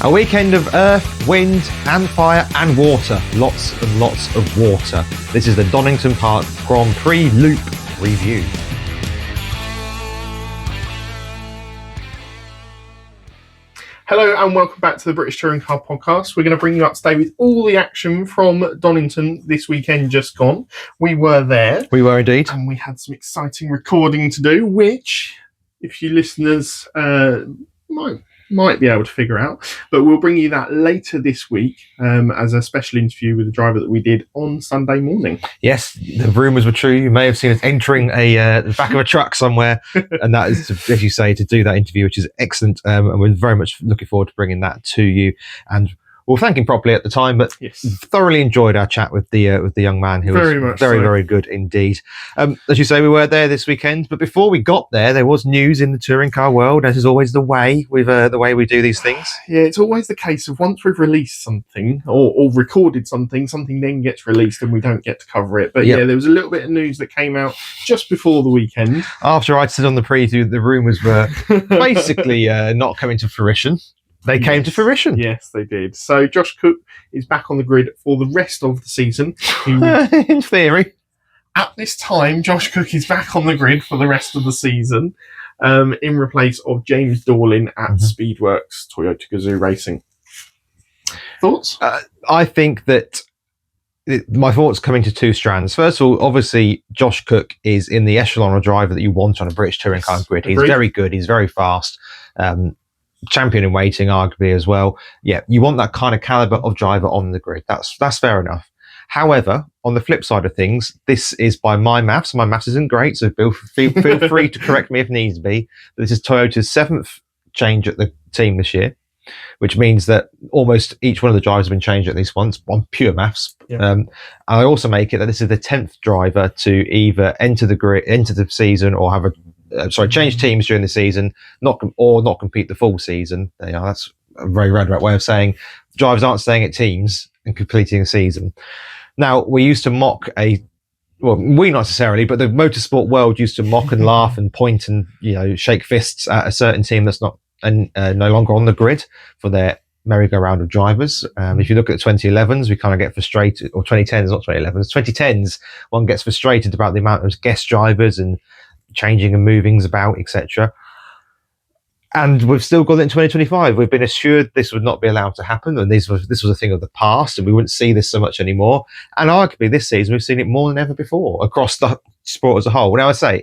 A weekend of earth, wind and fire and water. Lots and lots of water. This is the Donington Park Grand Prix Loop Review. Hello and welcome back to the British Touring Car Podcast. We're going to bring you up to date with all the action from Donington this weekend just gone. We were there. We were indeed. And we had some exciting recording to do, which, if you listeners might be able to figure out, but we'll bring you that later this week as a special interview with the driver that we did on Sunday morning. Yes, the rumours were true. You may have seen us entering the back of a truck somewhere, and that is, as you say, to do that interview, which is excellent, and we're very much looking forward to bringing that to you. And we'll thank him properly at the time, but yes, thoroughly enjoyed our chat with the young man, who was very good indeed. As you say, we were there this weekend, but before we got there was news in the touring car world, as is always the way with the way we do these things. Yeah, it's always the case of once we've released something or recorded something then gets released and we don't get to cover it. But yeah, there was a little bit of news that came out just before the weekend. After I'd said on the preview, the rumours were basically not coming to fruition. They came to fruition. Yes, they did. So Josh Cook is back on the grid for the rest of the season. In theory. At this time, Josh Cook is back on the grid for the rest of the season in replace of James Dorlin at Speedworks Toyota Gazoo Racing. Thoughts? I think that my thoughts come into two strands. First of all, obviously, Josh Cook is in the echelon of driver that you want on a British touring car grid. He's very good. He's very fast. Champion in waiting, arguably, as well. Yeah, you want that kind of caliber of driver on the grid. That's fair enough. However, on the flip side of things, this is by my maths. My maths isn't great, so feel free to correct me if needs be. But this is Toyota's 7th change at the team this year, which means that almost each one of the drivers have been changed at least once on pure maths. Yeah. I also make it that this is the 10th driver to either enter the grid, enter the season, or have change teams during the season, not compete the full season. That's a very roundabout way of saying drivers aren't staying at teams and completing a season. Now, we used to mock we not necessarily, but the motorsport world used to mock and laugh and point and shake fists at a certain team that's not no longer on the grid for their merry-go-round of drivers. If you look at the 2011s, we kind of get frustrated, or 2010s, not 2011s, 2010s, one gets frustrated about the amount of guest drivers and changing and movings about, etc. And we've still got it in 2025. We've been assured this would not be allowed to happen, and this was a thing of the past, and we wouldn't see this so much anymore. And arguably this season, we've seen it more than ever before across the sport as a whole. Now, I say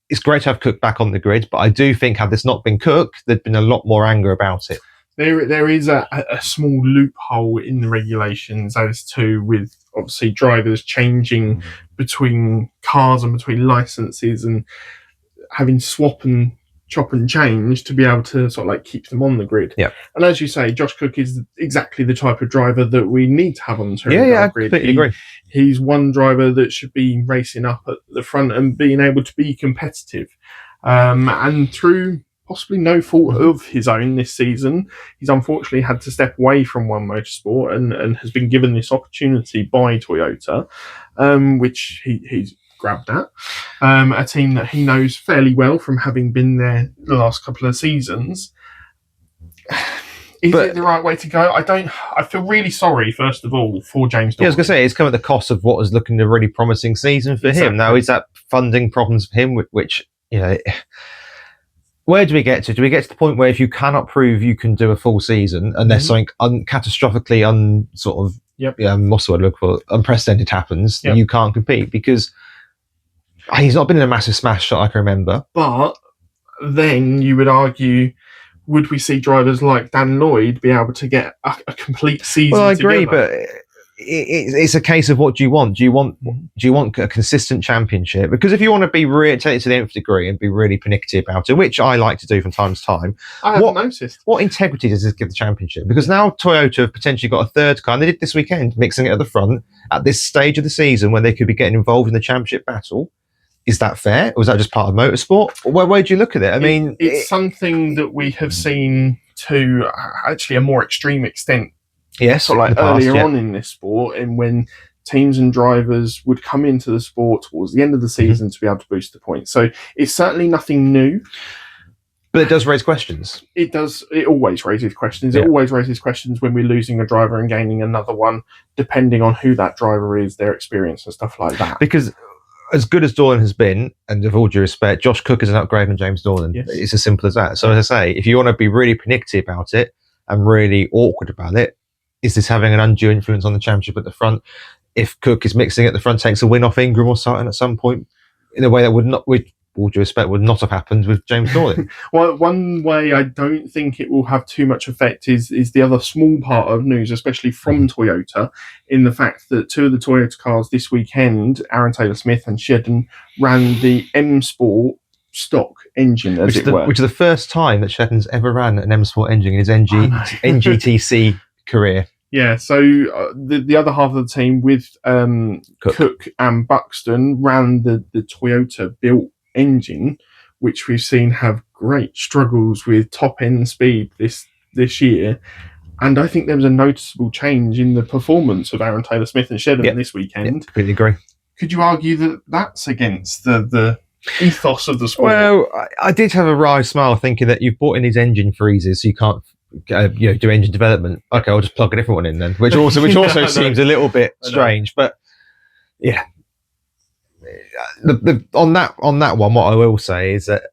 it's great to have Cook back on the grid, but I do think had this not been Cook, there'd been a lot more anger about it. There is a small loophole in the regulations as to, with obviously drivers changing between cars and between licenses and having swap and chop and change to be able to sort of like keep them on the grid. Yeah. And as you say, Josh Cook is exactly the type of driver that we need to have on the touring car grid. I completely agree. He's one driver that should be racing up at the front and being able to be competitive. And through possibly no fault of his own this season, he's unfortunately had to step away from One Motorsport and has been given this opportunity by Toyota, which he's grabbed at. A team that he knows fairly well from having been there the last couple of seasons. Is it the right way to go? I feel really sorry, first of all, for James Dorlin. Yeah, I was going to say, it's come at the cost of what was looking a really promising season for him. Now, is that funding problems for him, which where do we get to? Do we get to the point where if you cannot prove you can do a full season and there's something catastrophically what's the word I look for, unprecedented happens, that you can't compete? Because he's not been in a massive smash shot I can remember. But then you would argue, would we see drivers like Dan Lloyd be able to get a complete season? Well, I agree, together? But it's a case of what do you want? Do you want a consistent championship? Because if you want to be take it to the nth degree and be really pernickety about it, which I like to do from time to time, I haven't noticed. What integrity does this give the championship? Because now Toyota have potentially got a third car, and they did this weekend, mixing it at the front at this stage of the season when they could be getting involved in the championship battle. Is that fair? Or is that just part of motorsport? Where do you look at it? I mean, it's something that we have seen to actually a more extreme extent. Yes, sort of like earlier on in this sport, and when teams and drivers would come into the sport towards the end of the season to be able to boost the points. So it's certainly nothing new. But it does raise questions. It does. It always raises questions. Yeah. It always raises questions when we're losing a driver and gaining another one, depending on who that driver is, their experience and stuff like that. Because as good as Dornan has been, and with all due respect, Josh Cook is an upgrade on James Dornan. Yes. It's as simple as that. So as I say, if you want to be really panicky about it and really awkward about it, is this having an undue influence on the championship at the front? If Cook is mixing at the front, takes a win off Ingram or something at some point, in a way that would not, with all due respect, would not have happened with James Dornan. Well, one way I don't think it will have too much effect is the other small part of news, especially from Toyota, in the fact that two of the Toyota cars this weekend, Aaron Taylor-Smith and Shedden, ran the M Sport stock engine, as it were. Which is the first time that Shedden's ever ran an M Sport engine in his NGTC career. Yeah, so the other half of the team with Cook and Buxton ran the Toyota built engine, which we've seen have great struggles with top end speed this year. And I think there was a noticeable change in the performance of Aaron Taylor-Smith and Shedden this weekend. Yeah, completely agree. Could you argue that that's against the ethos of the sport? Well, I did have a wry smile thinking that you've bought in these engine freezers, so you can't do engine development. Okay, I'll just plug a different one in then, which also seems a little bit strange. But yeah, on that one, what I will say is that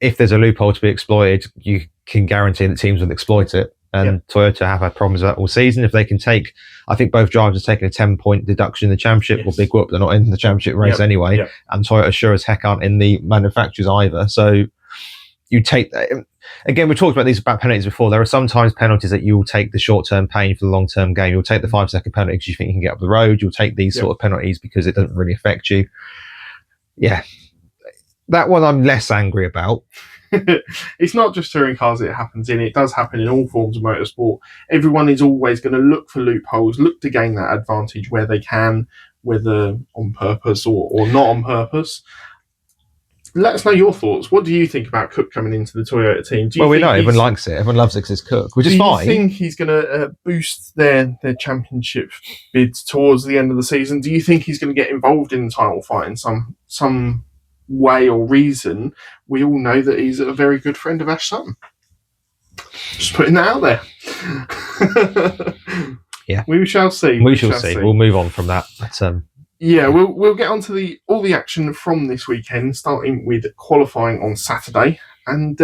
if there's a loophole to be exploited, you can guarantee that teams will exploit it. And Toyota have had problems with that all season. If they can take, I think both drivers have taken a 10-point deduction in the championship. Well, big whoop, they're not in the championship race anyway. And Toyota sure as heck aren't in the manufacturers either. So you take that. Again, we talked about these about penalties before. There are sometimes penalties that you will take the short-term pain for the long-term gain. You'll take the 5-second penalty because you think you can get up the road. You'll take these sort of penalties because it doesn't really affect you. Yeah. That one I'm less angry about. It's not just touring cars it happens in. It does happen in all forms of motorsport. Everyone is always going to look for loopholes, look to gain that advantage where they can, whether on purpose or not on purpose. Let us know your thoughts. What do you think about Cook coming into the Toyota team? We know everyone likes it. Everyone loves it because it's Cook, which is fine. Do you think he's going to boost their championship bids towards the end of the season? Do you think he's going to get involved in the title fight in some way or reason? We all know that he's a very good friend of Ash Sutton. Just putting that out there. Yeah, we shall see. We shall see. We'll move on from that. But, we'll get on to all the action from this weekend, starting with qualifying on Saturday, and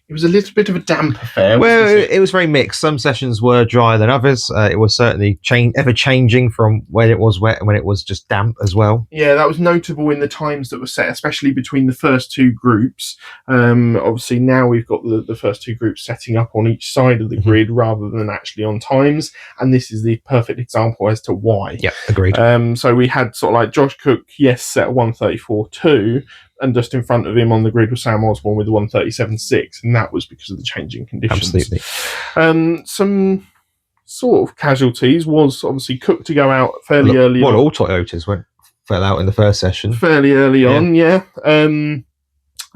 it was a little bit of a damp affair. Well, it was very mixed. Some sessions were drier than others. It was certainly ever changing from when it was wet and when it was just damp as well. Yeah, that was notable in the times that were set, especially between the first two groups. Obviously, now we've got the first two groups setting up on each side of the grid rather than actually on times, and this is the perfect example as to why. Yeah, agreed. So we had sort of like Josh Cook, set at 1:34.2. And just in front of him on the grid was Sam Osborne with the 1:37.6, and that was because of the changing conditions. Absolutely. Some sort of casualties was obviously Cook to go out fairly early on. All Toyotas fell out in the first session. Fairly early on,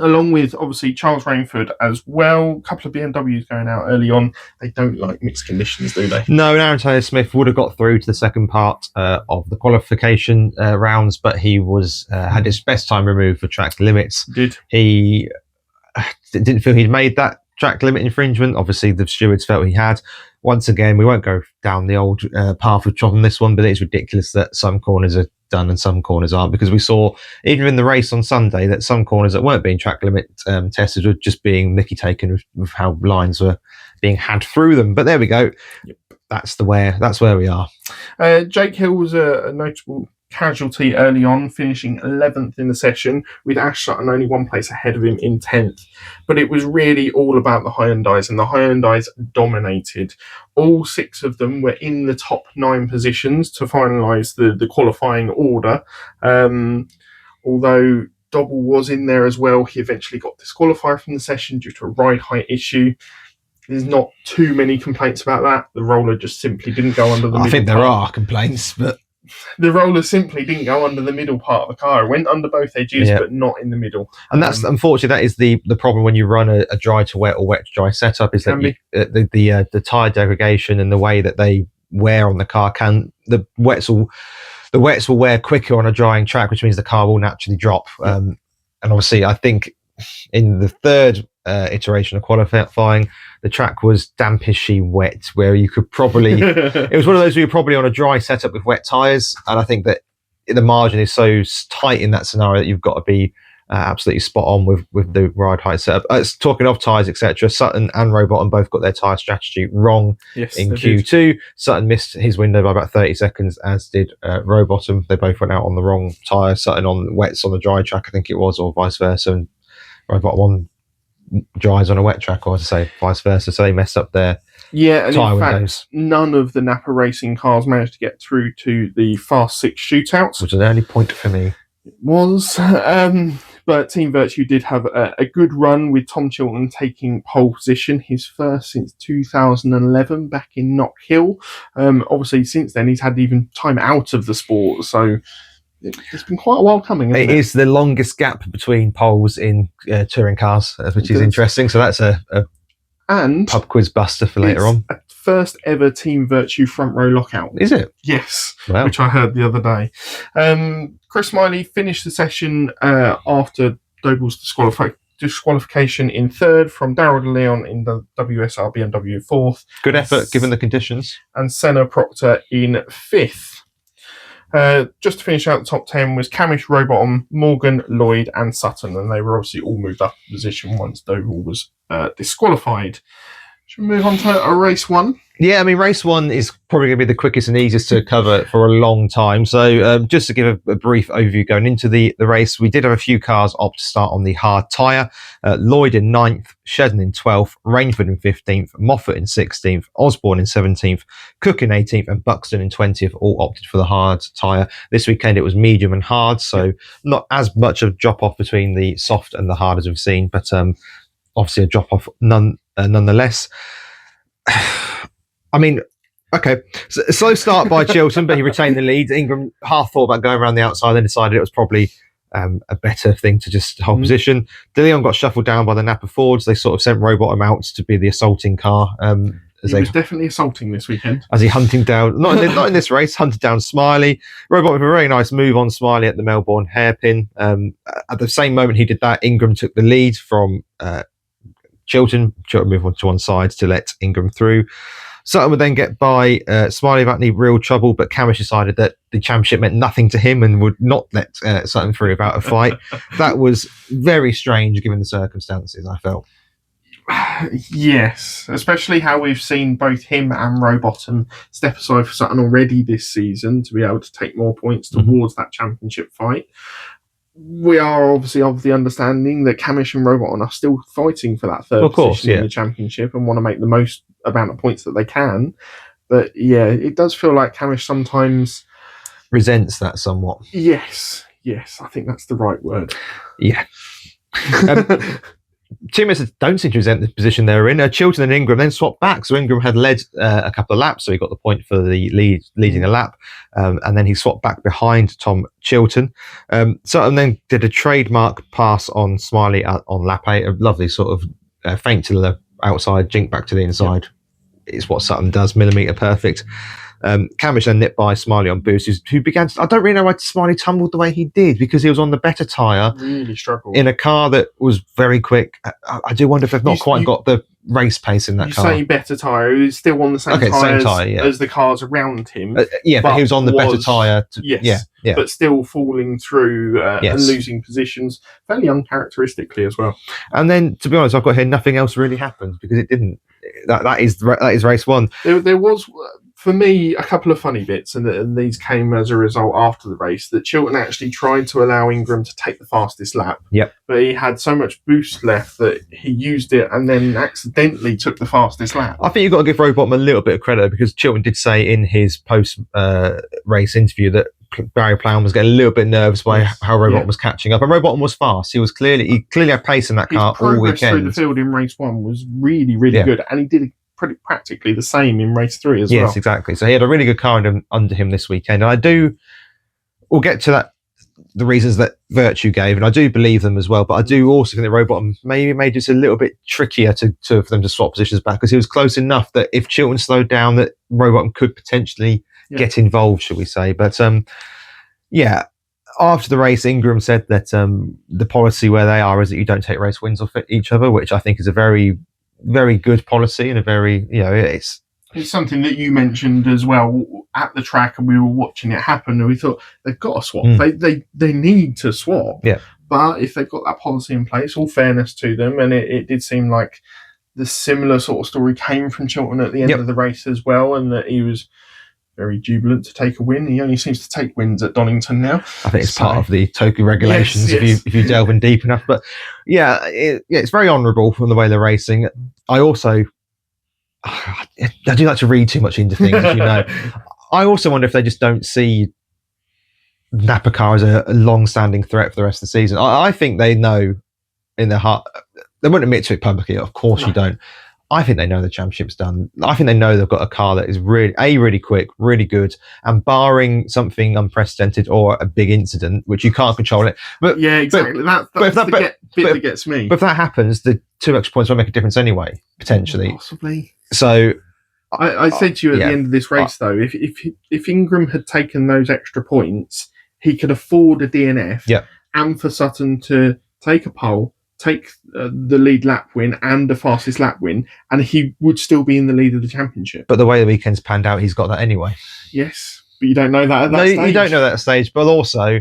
along with obviously Charles Rainford as well. A couple of BMWs going out early on. They don't like mixed conditions, do they? No, Aaron Taylor-Smith would have got through to the second part of the qualification rounds, but he had his best time removed for track limits. He didn't feel he'd made that track limit infringement. Obviously, the stewards felt he had. Once again, we won't go down the old path of Trot on this one, but it's ridiculous that some corners are done and some corners aren't, because we saw even in the race on Sunday that some corners that weren't being track limit tested were just being mickey taken with how lines were being had through them. But there we go. That's where we are. Jake Hill was a notable casualty early on, finishing 11th in the session, with Ash Sutton only one place ahead of him in 10th. But it was really all about the Hyundais, and the Hyundais dominated. All 6 of them were in the top 9 positions to finalise the qualifying order. Although Dobble was in there as well, he eventually got disqualified from the session due to a ride height issue. There's not too many complaints about that. The roller just simply didn't go under the middle. I think there are complaints, but the roller simply didn't go under the middle part of the car. It went under both edges, but not in the middle. And that's unfortunately that is the problem when you run a dry to wet or wet to dry setup, is that the tire degradation and the way that they wear on the car the wets will wear quicker on a drying track, which means the car will naturally drop. And obviously, I think in the third iteration of qualifying. The track was dampishly wet, where you could probably it was one of those where you're probably on a dry setup with wet tyres, and I think that the margin is so tight in that scenario that you've got to be absolutely spot on with the ride height setup. Talking of tyres, etc., Sutton and Rowbottom both got their tyre strategy wrong in Q2. Did. Sutton missed his window by about 30 seconds, as did Rowbottom. They both went out on the wrong tyre. Sutton on wets on the dry track, I think it was, or vice versa, and Rowbottom on dries on a wet track, or as I say, vice versa. So they messed up their and tyre in windows. Fact, none of the Napa racing cars managed to get through to the Fast 6 shootouts, which is the only point for me. It was. But Team Virtue did have a good run, with Tom Chilton taking pole position, his first since 2011 back in Knock Hill. Obviously, since then, he's had even time out of the sport, so it's been quite a while coming, isn't it? It is the longest gap between poles in touring cars, which is interesting. So that's a pub quiz buster for later on. First ever Team Virtue front row lockout. Is it? Yes. Wow. Which I heard the other day. Chris Smiley finished the session after Doble's disqualification in third, from Darryl De Leon in the WSR BMW fourth. Good effort given the conditions. And Senna Proctor in fifth. Just to finish out the top 10 was Camish, Rowbottom, Morgan, Lloyd and Sutton, and they were obviously all moved up a position once Doble was disqualified. Should we move on to race one? Yeah, I mean, race one is probably going to be the quickest and easiest to cover for a long time. So just to give a brief overview going into the race, we did have a few cars opt to start on the hard tyre. Lloyd in 9th, Shedden in 12th, Rainford in 15th, Moffat in 16th, Osborne in 17th, Cook in 18th and Buxton in 20th all opted for the hard tyre. This weekend it was medium and hard, so not as much of a drop-off between the soft and the hard as we've seen, but obviously a drop-off nonetheless. I mean, okay, so, slow start by Chilton, but he retained the lead. Ingram half thought about going around the outside, then decided it was probably a better thing to just hold position. De Leon got shuffled down by the Napa Fords. They sort of sent Rowbottom out to be the assaulting car. He was definitely assaulting this weekend. As he hunting down, not in this race, hunted down Smiley. Rowbottom with a very nice move on Smiley at the Melbourne hairpin. At the same moment he did that, Ingram took the lead from Chilton. Chilton moved on to one side to let Ingram through. Sutton would then get by Smiley without any real trouble, but Camish decided that the championship meant nothing to him and would not let Sutton through without a fight. That was very strange given the circumstances, I felt. Yes, especially how we've seen both him and Rowbottom step aside for Sutton already this season to be able to take more points towards that championship fight. We are obviously of the understanding that Camish and Rowbottom are still fighting for that third position in the championship and want to make the most amount of points that they can. But yeah, it does feel like Camish sometimes resents that somewhat. Yes, I think that's the right word. Yeah. Teammates don't seem to resent the position they were in. Chilton and Ingram then swapped back. So Ingram had led a couple of laps, so he got the point for the leading a lap. And then he swapped back behind Tom Chilton. Sutton then did a trademark pass on Smiley on lap 8, a lovely sort of feint to the outside, jink back to the inside. Yep. It's what Sutton does, millimetre perfect. Camish then nipped by Smiley on boost, who began to, I don't really know why Smiley tumbled the way he did, because he was on the better tyre. Really struggled. In a car that was very quick. I do wonder if they've not quite got the race pace in that car. You say better tyre, he was still on the same tyre as the cars around him. But he was on the better tyre. Yes, but still falling through and losing positions fairly uncharacteristically as well. And then, to be honest, I've got here, nothing else really happened, because it didn't. That is race one. There was, for me, a couple of funny bits, and these came as a result after the race, that Chilton actually tried to allow Ingram to take the fastest lap. Yep. But he had so much boost left that he used it and then accidentally took the fastest lap. I think you've got to give Rowbottom a little bit of credit, because Chilton did say in his post-race interview that Barry Plough was getting a little bit nervous by how Rowbottom was catching up, and Rowbottom was fast. He clearly had pace in that car all weekend. His progress through the field in race one was really, really good, and he did practically the same in race 3 as well. Yes, exactly. So he had a really good car under him this weekend. And we'll get to that, the reasons that Virtue gave, and I do believe them as well, but I do also think that Rowbottom maybe made it a little bit trickier for them to swap positions back, because he was close enough that if Chilton slowed down, that Rowbottom could potentially get involved, shall we say. But after the race, Ingram said that the policy where they are is that you don't take race wins off each other, which I think is a very, very good policy and a very, it's something that you mentioned as well at the track, and we were watching it happen, and we thought they've got to swap. They need to swap. Yeah. But if they've got that policy in place, all fairness to them, and it did seem like the similar sort of story came from Chilton at the end of the race as well, and that he was very jubilant to take a win. He only seems to take wins at Donington now. I think it's part of the Tokyo regulations if you delve in deep enough. But it's very honourable from the way they're racing. I do like to read too much into things, as you know. I also wonder if they just don't see Napa car as a long-standing threat for the rest of the season. I think they know in their heart. They won't admit to it publicly, of course. You don't. I think they know the championship's done. I think they know they've got a car that is really quick, really good, and barring something unprecedented or a big incident, which you can't control it. But yeah, exactly. That's the bit that gets me. But if that happens, the 2 extra points won't make a difference anyway, potentially. Possibly. So I said to you at the end of this race, though, if Ingram had taken those extra points, he could afford a DNF, and for Sutton to take a pole, take the lead lap win and the fastest lap win, and he would still be in the lead of the championship. But the way the weekend's panned out, he's got that anyway. Yes, but you don't know that at that stage. No, you don't know that at stage. But also,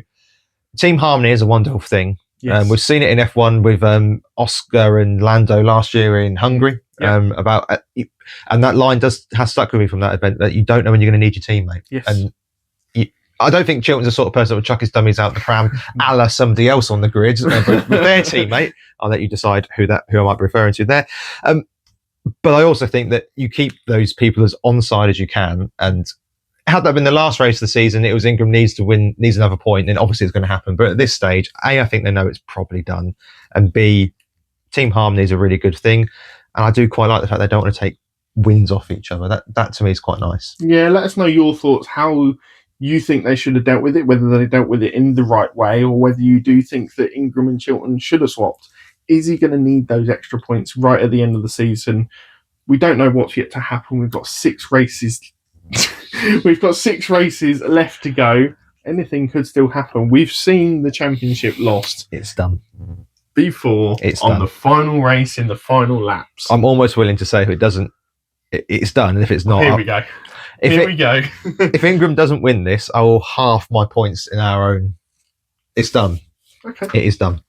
team harmony is a wonderful thing. Yes. We've seen it in F1 with Oscar and Lando last year in Hungary. And that line has stuck with me from that event, that you don't know when you're going to need your teammate. Yes. And I don't think Chilton's the sort of person that would chuck his dummies out the pram a la somebody else on the grid with their teammate. I'll let you decide who I might be referring to there. But I also think that you keep those people as onside as you can. And had that been the last race of the season, it was Ingram needs another point, then obviously it's going to happen. But at this stage, A, I think they know it's probably done. And B, team harmony is a really good thing. And I do quite like the fact they don't want to take wins off each other. That to me is quite nice. Yeah, let us know your thoughts, how you think they should have dealt with it, whether they dealt with it in the right way, or whether you do think that Ingram and Chilton should have swapped. Is he going to need those extra points right at the end of the season? We don't know what's yet to happen. We've got 6 races. We've got 6 races left to go. Anything could still happen. We've seen the championship lost. It's done. Before the final race in the final laps. I'm almost willing to say if it doesn't, it's done. And if it's not, here we go. If Ingram doesn't win this, I will half my points in our own. It's done. Okay. It is done.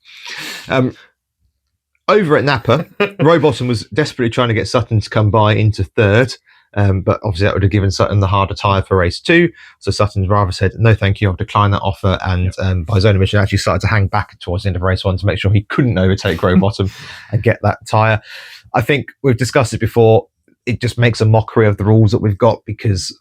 Over at Napa, Rowbottom was desperately trying to get Sutton to come by into third. But obviously that would have given Sutton the harder tyre for race 2. So Sutton rather said, no, thank you, I'll decline that offer. And by his own admission, actually started to hang back towards the end of race 1 to make sure he couldn't overtake Rowbottom and get that tyre. I think we've discussed it before. It just makes a mockery of the rules that we've got, because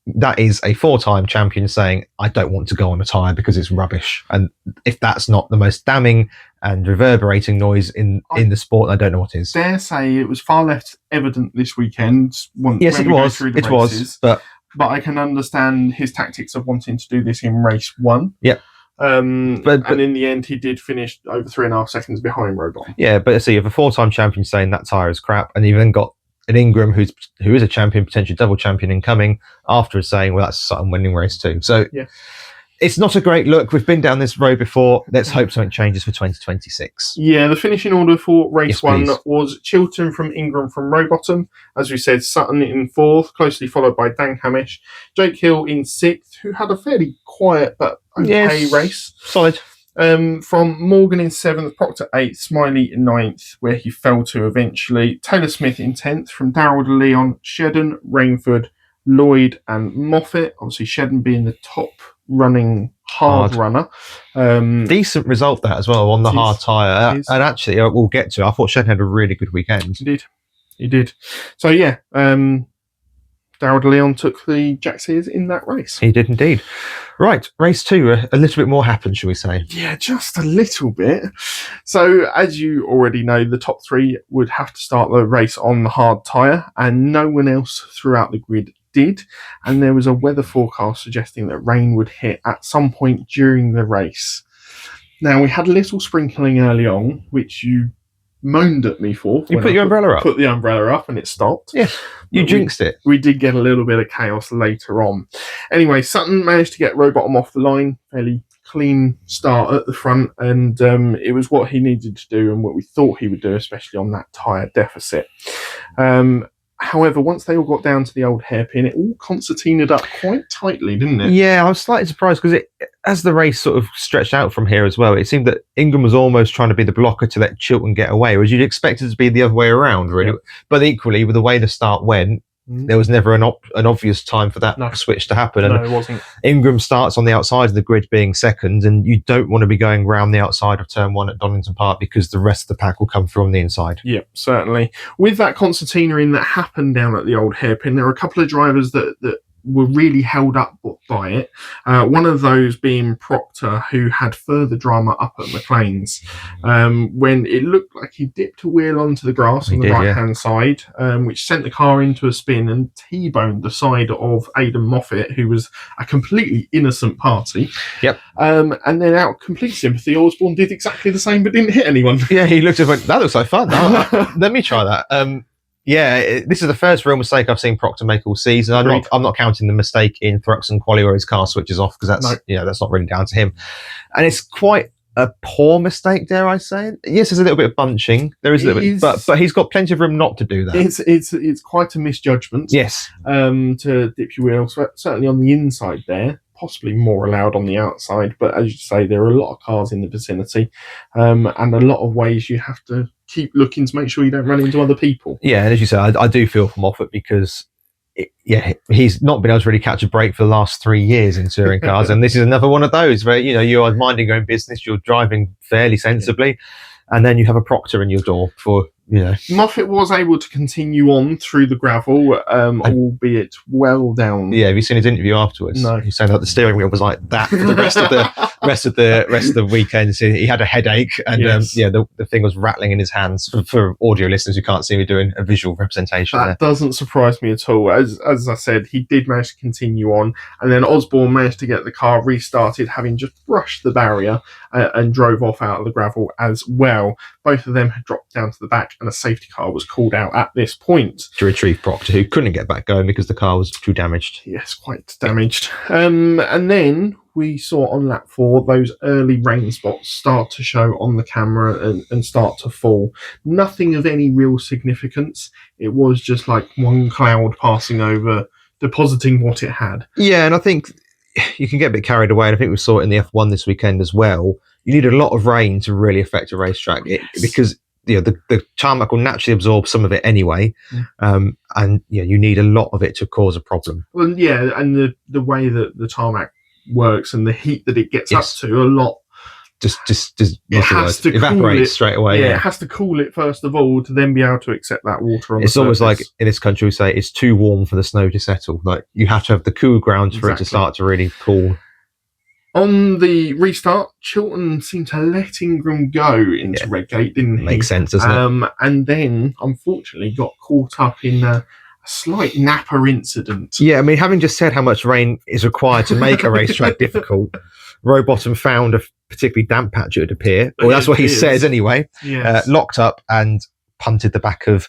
that is a 4-time champion saying, I don't want to go on a tyre because it's rubbish. And if that's not the most damning and reverberating noise in the sport, I don't know what is. Dare say it was far less evident this weekend. Yes, it was. It was. But I can understand his tactics of wanting to do this in race 1. Yeah. And in the end, he did finish over 3.5 seconds behind Rowbottom. Yeah, but see, if a 4-time champion saying that tyre is crap, and you've then got an Ingram who is a champion, potentially double champion incoming, after saying, well, that's Sutton winning race 2. So it's not a great look. We've been down this road before. Let's hope something changes for 2026. Yeah, the finishing order for race 1 was Chilton from Ingram from Rowbottom. As we said, Sutton in 4th, closely followed by Dan Hamish. Jake Hill in 6th, who had a fairly quiet but okay race. Solid. From Morgan in 7th, Proctor 8th, Smiley in 9th, where he fell to eventually. Taylor Smith in 10th, from Darrell de Leon, Shedden, Rainford, Lloyd and Moffat. Obviously Shedden being the top running hard runner. Decent result that as well on the hard tyre. And actually, we'll get to it. I thought Shedden had a really good weekend. He did. So yeah, Darrell de Leon took the Jack Sears in that race. He did indeed. Right, race 2, a little bit more happened, shall we say? Yeah, just a little bit. So, as you already know, the top 3 would have to start the race on the hard tyre, and no one else throughout the grid did. And there was a weather forecast suggesting that rain would hit at some point during the race. Now, we had a little sprinkling early on, which you moaned at me for. You put your umbrella up? Put the umbrella up and it stopped. Yes, you jinxed it. We did get a little bit of chaos later on. Anyway, Sutton managed to get Rowbottom off the line fairly clean start at the front, and it was what he needed to do and what we thought he would do, especially on that tyre deficit. However, once they all got down to the old hairpin, it all concertinaed up quite tightly, didn't it? Yeah, I was slightly surprised because as the race sort of stretched out from here as well, it seemed that Ingram was almost trying to be the blocker to let Chilton get away, whereas you'd expect it to be the other way around, really. Yeah. But equally, with the way the start went, there was never an obvious time for that switch to happen. No, it wasn't. Ingram starts on the outside of the grid being second, and you don't want to be going round the outside of turn 1 at Donington Park because the rest of the pack will come through on the inside. Yeah, certainly. With that concertinaing that happened down at the old hairpin, there were a couple of drivers that were really held up by it. One of those being Proctor, who had further drama up at McLean's when it looked like he dipped a wheel onto the grass on the right-hand side, which sent the car into a spin and T-boned the side of Aidan Moffat, who was a completely innocent party. Yep. And then out of complete sympathy, Osborne did exactly the same but didn't hit anyone. Yeah, he looked at it and went, that looks like fun. Let me try that. Yeah, this is the first real mistake I've seen Proctor make all season. I'm not counting the mistake in Thruxton Quali where his car switches off because that's not really down to him, and it's quite a poor mistake, dare I say. Yes, there's a little bit of bunching. There is a little bit, but he's got plenty of room not to do that. It's quite a misjudgment. Yes, to dip your wheel, certainly on the inside there. Possibly more allowed on the outside, but as you say, there are a lot of cars in the vicinity, and a lot of ways you have to keep looking to make sure you don't run into other people. Yeah, and as you say, I do feel for Moffat because he's not been able to really catch a break for the last 3 years in touring cars, and this is another one of those where you are minding your own business, you're driving fairly sensibly, and then you have a Proctor in your door for. Moffat was able to continue on through the gravel, albeit well down. Yeah, have you seen his interview afterwards? No. He's saying that the steering wheel was like that for the rest of the weekend. So he had a headache, and the thing was rattling in his hands. For audio listeners who can't see me doing a visual representation, that doesn't surprise me at all. As I said, he did manage to continue on, and then Osborne managed to get the car restarted, having just brushed the barrier and drove off out of the gravel as well. Both of them had dropped down to the back, and a safety car was called out at this point to retrieve Proctor, who couldn't get back going because the car was too damaged. Yes, quite damaged. And then we saw on lap 4 those early rain spots start to show on the camera and start to fall. Nothing of any real significance. It was just like one cloud passing over, depositing what it had. Yeah, and I think you can get a bit carried away, and I think we saw it in the F1 this weekend as well. You need a lot of rain to really affect a racetrack because the tarmac will naturally absorb some of it anyway, and you need a lot of it to cause a problem. Well, yeah, and the way that the tarmac works and the heat that it gets up to, a lot just it has to evaporate straight away. Yeah, it has to cool it first of all to then be able to accept that water on it's the almost surface. Like in this country we say it's too warm for the snow to settle. Like you have to have the cool ground for it to start to really cool. On the restart, Chilton seemed to let Ingram go into Redgate, didn't he? Makes sense, doesn't it? And then, unfortunately, got caught up in a slight napper incident. Yeah, I mean, having just said how much rain is required to make a racetrack difficult, Rowbottom found a particularly damp patch, it would appear. Well, that's what he says anyway. Yes. Locked up and punted the back of...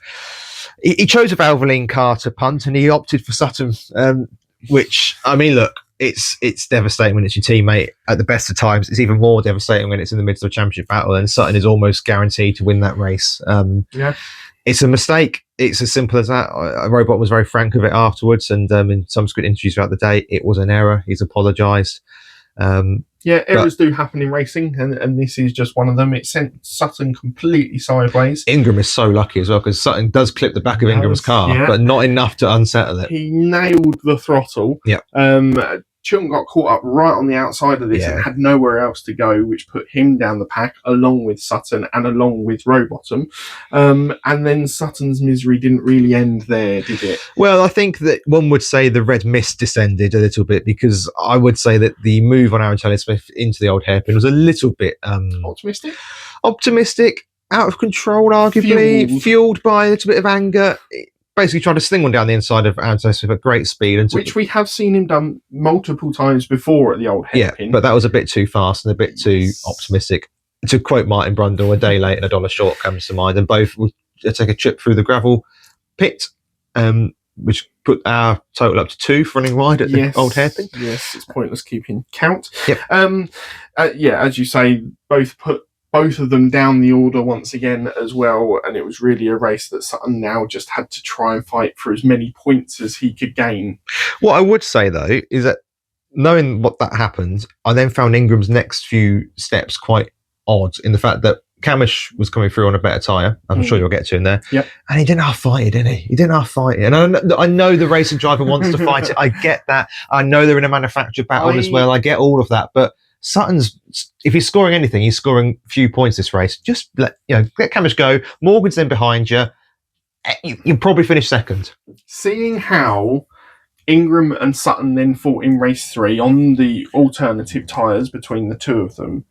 He chose a Valvoline car to punt, and he opted for Sutton, which, I mean, look, it's devastating when it's your teammate at the best of times. It's even more devastating when it's in the midst of a championship battle, and Sutton is almost guaranteed to win that race. It's a mistake. It's as simple as that. Robot was very frank with it afterwards, and in subsequent interviews throughout the day, it was an error. He's apologised. Errors do happen in racing, and this is just one of them. It sent Sutton completely sideways. Ingram is so lucky as well, because Sutton does clip the back of Ingram's car, but not enough to unsettle it. He nailed the throttle. Chilton got caught up right on the outside of this and had nowhere else to go, which put him down the pack along with Sutton and along with Rowbottom. And then Sutton's misery didn't really end there, did it? Well, I think that one would say the red mist descended a little bit, because I would say that the move on Aaron Taylor-Smith into the old hairpin was a little bit... Optimistic, out of control, arguably, fueled by a little bit of anger. Basically trying to sling one down the inside of Aaron Taylor-Smith at great speed. Which we have seen him done multiple times before at the old hairpin. Yeah, but that was a bit too fast and a bit too optimistic. To quote Martin Brundle, a day late and $1 short comes to mind, and both will take a trip through the gravel pit. which put our total up to 2 for running wide at the old hairpin. Yes, it's pointless keeping count. Yep. As you say, both put both of them down the order once again as well, and it was really a race that Sutton now just had to try and fight for as many points as he could gain. What I would say, though, is that knowing what that happened, I then found Ingram's next few steps quite odd in the fact that Camish was coming through on a better tyre. I'm sure you'll get to in there. Yep. And he didn't half fight it, did he? He didn't half fight it. And I know the racing driver wants to fight it. I get that. I know they're in a manufactured battle as well. I get all of that. But Sutton's, if he's scoring anything, he's scoring few points this race. Just let Camish go. Morgan's then behind you. You'll probably finish second. Seeing how Ingram and Sutton then fought in race 3 on the alternative tyres between the two of them,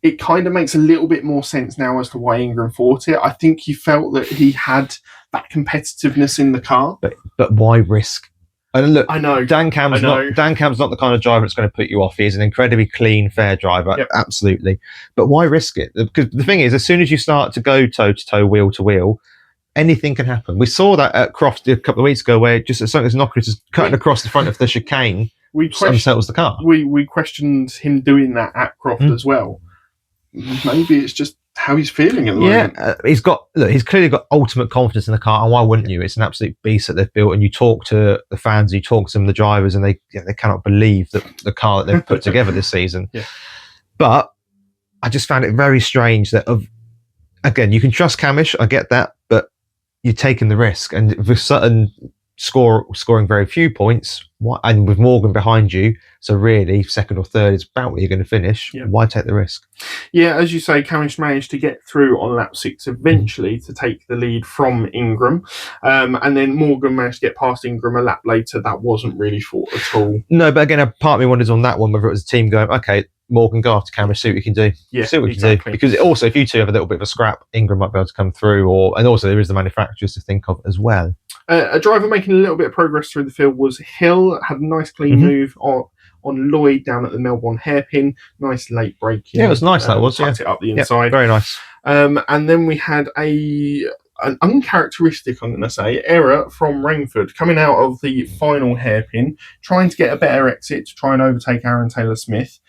it kind of makes a little bit more sense now as to why Ingram fought it. I think he felt that he had that competitiveness in the car. But why risk? And look, I know Dan Camp's not the kind of driver that's going to put you off. He's an incredibly clean, fair driver, absolutely. But why risk it? Because the thing is, as soon as you start to go toe to toe, wheel to wheel, anything can happen. We saw that at Croft a couple of weeks ago, where just as something as Knocker is cutting across the front of the chicane, unsettles the car. We questioned him doing that at Croft as well. Maybe it's just how he's feeling at the moment. He's clearly got ultimate confidence in the car, and why wouldn't you? It's an absolute beast that they've built, and you talk to the fans, you talk to some of the drivers, and they cannot believe that the car that they've put together this season. Yeah. But I just found it very strange that, again, you can trust Camish, I get that, but you're taking the risk, and with Sutton scoring very few points, and with Morgan behind you, so really second or third is about where you're going to finish. Why take the risk? Yeah, as you say, Camish managed to get through on lap 6 eventually to take the lead from Ingram, and then Morgan managed to get past Ingram a lap later. That wasn't really fought at all. No, but again, a part of me wonders on that one whether it was a team going, okay, Morgan, go after Camish, see what you can do. Yeah, see what you can do. Because also, if you two have a little bit of a scrap, Ingram might be able to come through, and also there is the manufacturers to think of as well. A driver making a little bit of progress through the field was Hill. Had a nice clean move on Lloyd down at the Melbourne hairpin. Nice late braking. Yeah, it was nice. That was. Tucked it up the inside. Very nice. And then we had an uncharacteristic, I'm going to say, error from Rainford coming out of the final hairpin, trying to get a better exit to try and overtake Aaron Taylor-Smith.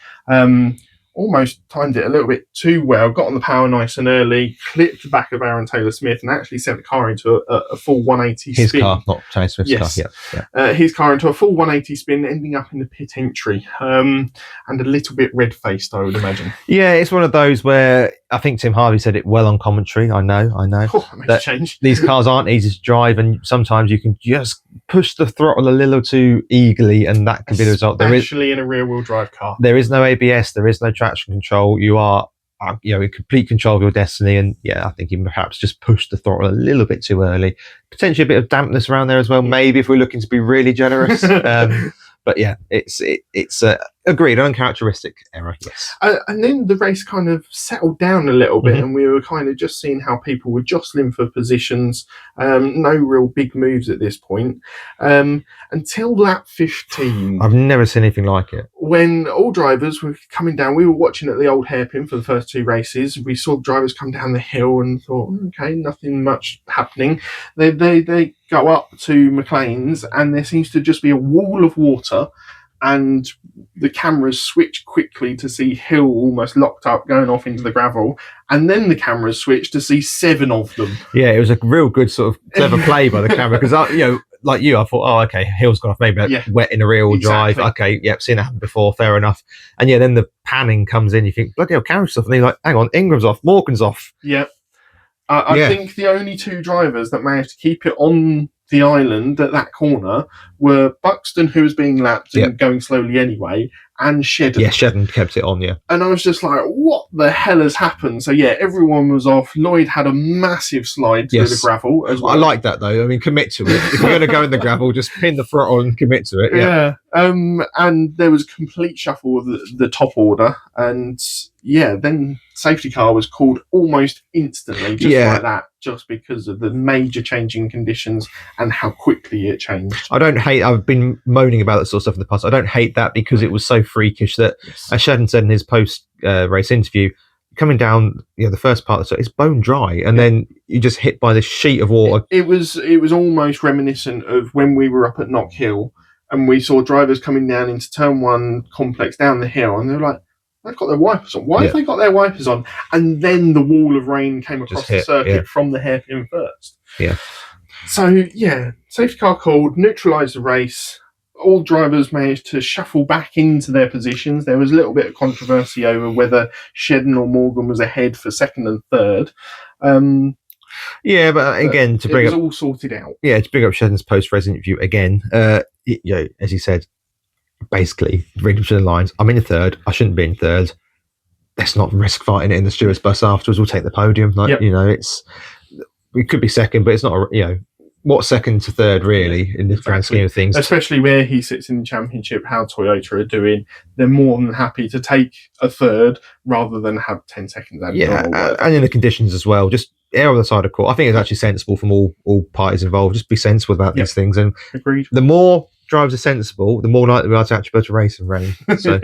Almost timed it a little bit too well, got on the power nice and early, clipped the back of Aaron Taylor-Smith, and actually sent the car into a full 180 spin. His car, not Taylor-Smith's car. Yeah. His car into a full 180 spin, ending up in the pit entry, and a little bit red-faced, I would imagine. Yeah, it's one of those where I think Tim Harvey said it well on commentary. I know. Oh, that makes a change. These cars aren't easy to drive, and sometimes you can just push the throttle a little too eagerly, and that can be the result. Especially in a rear-wheel drive car. There is no ABS, there is no traction control. You are in complete control of your destiny, and I think you perhaps just pushed the throttle a little bit too early. Potentially a bit of dampness around there as well, maybe, if we're looking to be really generous. But it's agreed, uncharacteristic error, yes. And then the race kind of settled down a little bit, and we were kind of just seeing how people were jostling for positions. No real big moves at this point. Until lap 15. I've never seen anything like it. When all drivers were coming down, we were watching at the old hairpin for the first 2 races. We saw drivers come down the hill and thought, okay, nothing much happening. They go up to McLean's, and there seems to just be a wall of water, and the cameras switch quickly to see Hill almost locked up going off into the gravel, and then the cameras switch to see 7 of them. Yeah, it was a real good sort of clever play by the camera, because like you, I thought, oh, okay, Hill's gone off, maybe wet in a rear-wheel drive. Okay, seen that happen before, fair enough. And then the panning comes in, you think, bloody hell, camera's off, and you're like, hang on, Ingram's off, Morgan's off. Yeah. I think the only 2 drivers that managed to keep it on the island at that corner were Buxton, who was being lapped and going slowly anyway, and Shedden. Yeah, Shedden kept it on, And I was just like, what the hell has happened? So, everyone was off. Lloyd had a massive slide through the gravel as well. I like that, though. I mean, commit to it. If you're going to go in the gravel, just pin the throttle and commit to it. Yeah. And there was a complete shuffle of the top order. And, then safety car was called almost instantly, just like that, just because of the major changing conditions and how quickly it changed. I've been moaning about that sort of stuff in the past. I don't hate that because it was so freakish that, as Shedden said in his post-race interview, coming down, the first part of the circuit, it's bone dry, and then you just hit by this sheet of water. It was almost reminiscent of when we were up at Knock Hill and we saw drivers coming down into turn 1 complex down the hill, and they're like, they've got their wipers on. Why have they got their wipers on? And then the wall of rain came across the circuit from the hairpin first. Yeah. So, safety car called, neutralised the race. All drivers managed to shuffle back into their positions. There was a little bit of controversy over whether Shedden or Morgan was ahead for second and third. But again, to bring it was all sorted out. Yeah, to bring up Shedden's post-race interview again, as he said, basically, read between the lines, I'm in third, I shouldn't be in third. Let's not risk fighting it in the stewards' bus afterwards. We'll take the podium. We could be second, but it's not, what second to third really in the grand scheme of things. Especially where he sits in the championship, how Toyota are doing, they're more than happy to take a third rather than have 10 seconds added on. And in the conditions as well, just err on the side of court. I think it's actually sensible from all parties involved. Just be sensible about these things. And agreed. The more drivers are sensible, the more likely we are to actually be able to race and rain. So,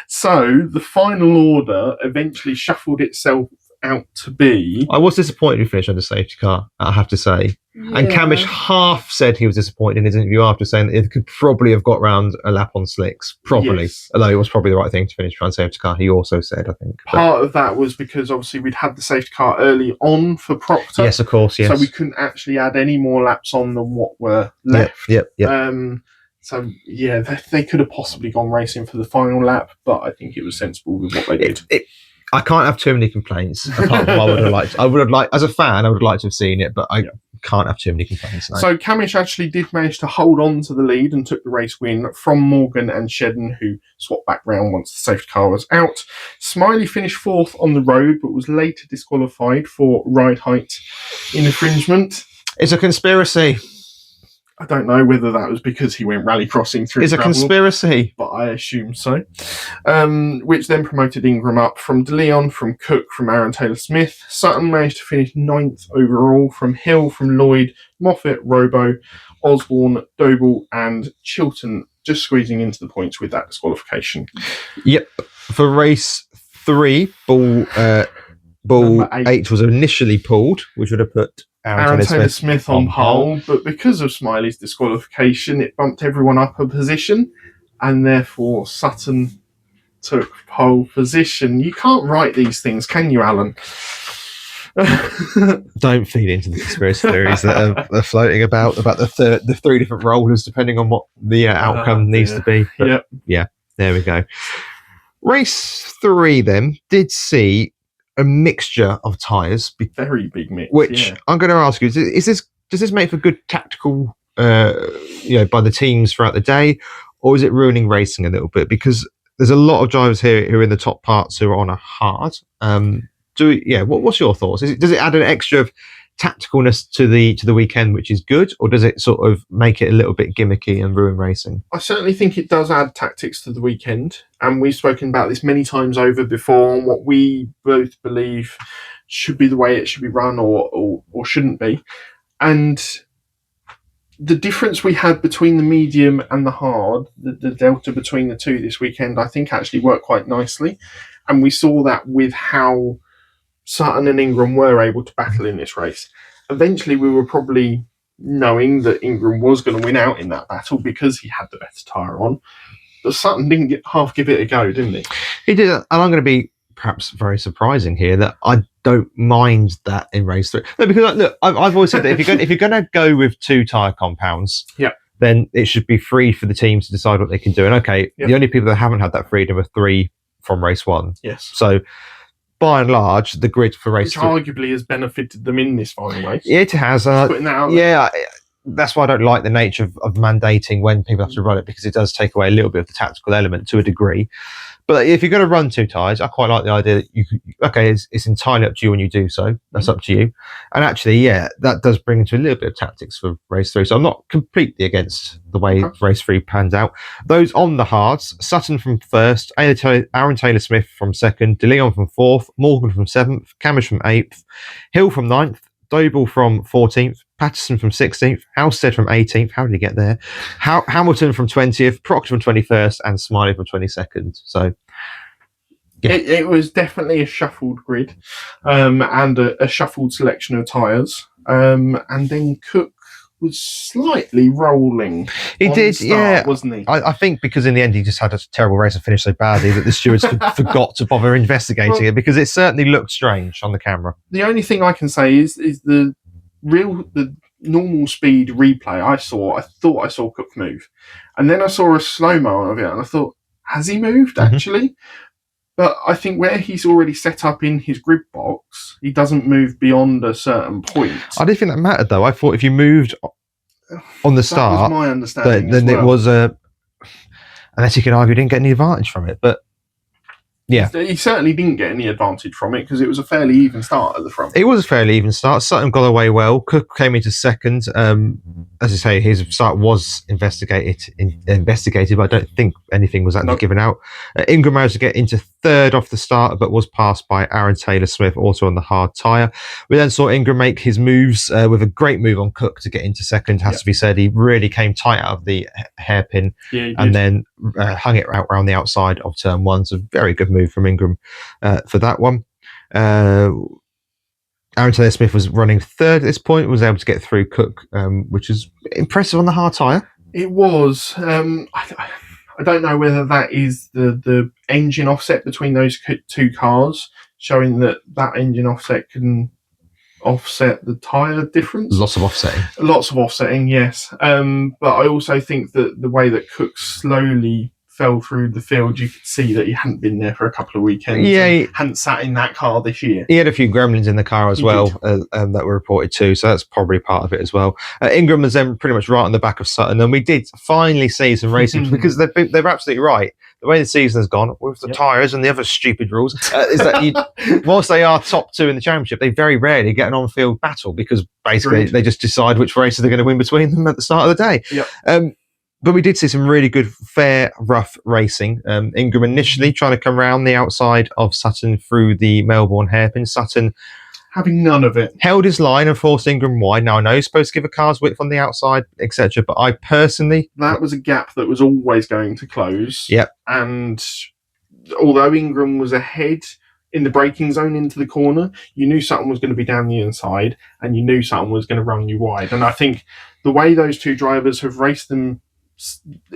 So the final order eventually shuffled itself out to be... I was disappointed we finished on the safety car, I have to say. Yeah. And Camish half said he was disappointed in his interview after, saying that it could probably have got round a lap on slicks. Probably. Yes. Although it was probably the right thing to finish on safety car, he also said, I think. Part of that was because obviously we'd had the safety car early on for Proctor. Yes, of course, yes. So we couldn't actually add any more laps on than what were left. Yep. So, they could have possibly gone racing for the final lap, but I think it was sensible with what they did. I can't have too many complaints. Apart from I would have liked, as a fan, I would have liked to have seen it, but I can't have too many complaints. No. So Camish actually did manage to hold on to the lead and took the race win from Morgan and Shedden, who swapped back round once the safety car was out. Smiley finished fourth on the road, but was later disqualified for ride height infringement. It's a conspiracy. I don't know whether that was because he went rally crossing through It's gravel, a conspiracy. but I assume so. Which then promoted Ingram up from De Leon, from Cook, from Aaron Taylor-Smith. Sutton managed to finish 9th overall, from Hill, from Lloyd, Moffat, Robo, Osborne, Doble and Chilton, just squeezing into the points with that disqualification. Yep. For race 3, ball 8 was initially pulled, which would have put Aaron Taylor-Smith on pole, but because of Smiley's disqualification, it bumped everyone up a position, and therefore Sutton took pole position. You can't write these things, can you, Alan? Don't feed into the conspiracy theories that are floating about the 3 different rollers, depending on what the outcome needs to be. But, there we go. Race 3 then did see a mixture of tyres. Very big mix. Which I'm going to ask you: does this make for good tactical, by the teams throughout the day, or is it ruining racing a little bit? Because there's a lot of drivers here who are in the top parts who are on a hard. What's your thoughts? Does it add an extra of tacticalness to the weekend, which is good, or does it sort of make it a little bit gimmicky and ruin racing? I certainly think it does add tactics to the weekend, and we've spoken about this many times over before on what we both believe should be the way it should be run or shouldn't be. And the difference we had between the medium and the hard, the delta between the two this weekend, I think actually worked quite nicely, and we saw that with how Sutton and Ingram were able to battle in this race. Eventually, we were probably knowing that Ingram was going to win out in that battle because he had the better tyre on. But Sutton didn't give it a go, didn't he? He did, and I'm going to be perhaps very surprising here that I don't mind that in race 3. No, because look, I've always said that if you're going to go with 2 tyre compounds, then it should be free for the teams to decide what they can do. And the only people that haven't had that freedom are 3 from race 1. Yes. So, by and large, the grid for race 3... Which arguably has benefited them in this final race. Yeah, it has. Putting that out there. That's why I don't like the nature of mandating when people have to run it, because it does take away a little bit of the tactical element to a degree. But if you're going to run 2 tyres, I quite like the idea that it's entirely up to you when you do so. That's up to you. And actually, that does bring into a little bit of tactics for race 3. So I'm not completely against the way race 3 pans out. Those on the hards: Sutton from 1st, Aaron Taylor-Smith from 2nd, De Leon from 4th, Morgan from 7th, Camish from 8th, Hill from 9th, Doble from 14th, Patterson from 16th, Halstead from 18th. How did he get there? Hamilton from 20th, Proctor from 21st, and Smiley from 22nd. So, Yeah. It was definitely a shuffled grid, and a shuffled selection of tyres. And then Cook was slightly rolling. He did, start, wasn't he? I think because in the end he just had a terrible race and finished so badly that the stewards forgot to bother investigating it, because it certainly looked strange on the camera. The only thing I can say is the normal speed replay I thought I saw Cook move, and then I saw a slow-mo of it, and I thought, has he moved actually? But I think where he's already set up in his grid box, he doesn't move beyond a certain point. I didn't think that mattered, though. I thought if you moved on the start, that was my understanding, then it was unless you could argue he didn't get any advantage from it. But yeah, he certainly didn't get any advantage from it because it was a fairly even start at the front. It was a fairly even start. Sutton got away well. Cook came into second. As I say, his start was investigated, but I don't think anything was actually given out. Ingram managed to get into third off the start, but was passed by Aaron Taylor-Smith, also on the hard tyre. We then saw Ingram make his moves with a great move on Cook to get into second, has to be said. He really came tight out of the hairpin and then hung it out around the outside of turn one. So very good move from Ingram for that one. Aaron Taylor-Smith was running third at this point, was able to get through Cook, which is impressive on the hard tyre. It was. I don't know whether that is the engine offset between those two cars, showing that engine offset can offset the tyre difference. Lots of offsetting. Lots of offsetting, yes. But I also think that the way that Cook slowly fell through the field, you could see that he hadn't been there for a couple of weekends. Yeah, he hadn't sat in that car this year. He had a few gremlins in the car as well that were reported too, so that's probably part of it as well. Ingram was then pretty much right on the back of Sutton, and we did finally see some racing because they're absolutely right. The way the season has gone with the tyres and the other stupid rules is that whilst they are top two in the championship, they very rarely get an on-field battle because basically they just decide which races they're going to win between them at the start of the day. Yep. But we did see some really good, fair, rough racing. Ingram initially trying to come around the outside of Sutton through the Melbourne hairpin. Sutton having none of it. Held his line and forced Ingram wide. Now, I know he's supposed to give a car's width on the outside, etc., but I personally... That was a gap that was always going to close. Yep. And although Ingram was ahead in the braking zone into the corner, you knew Sutton was going to be down the inside and you knew Sutton was going to run you wide. And I think the way those two drivers have raced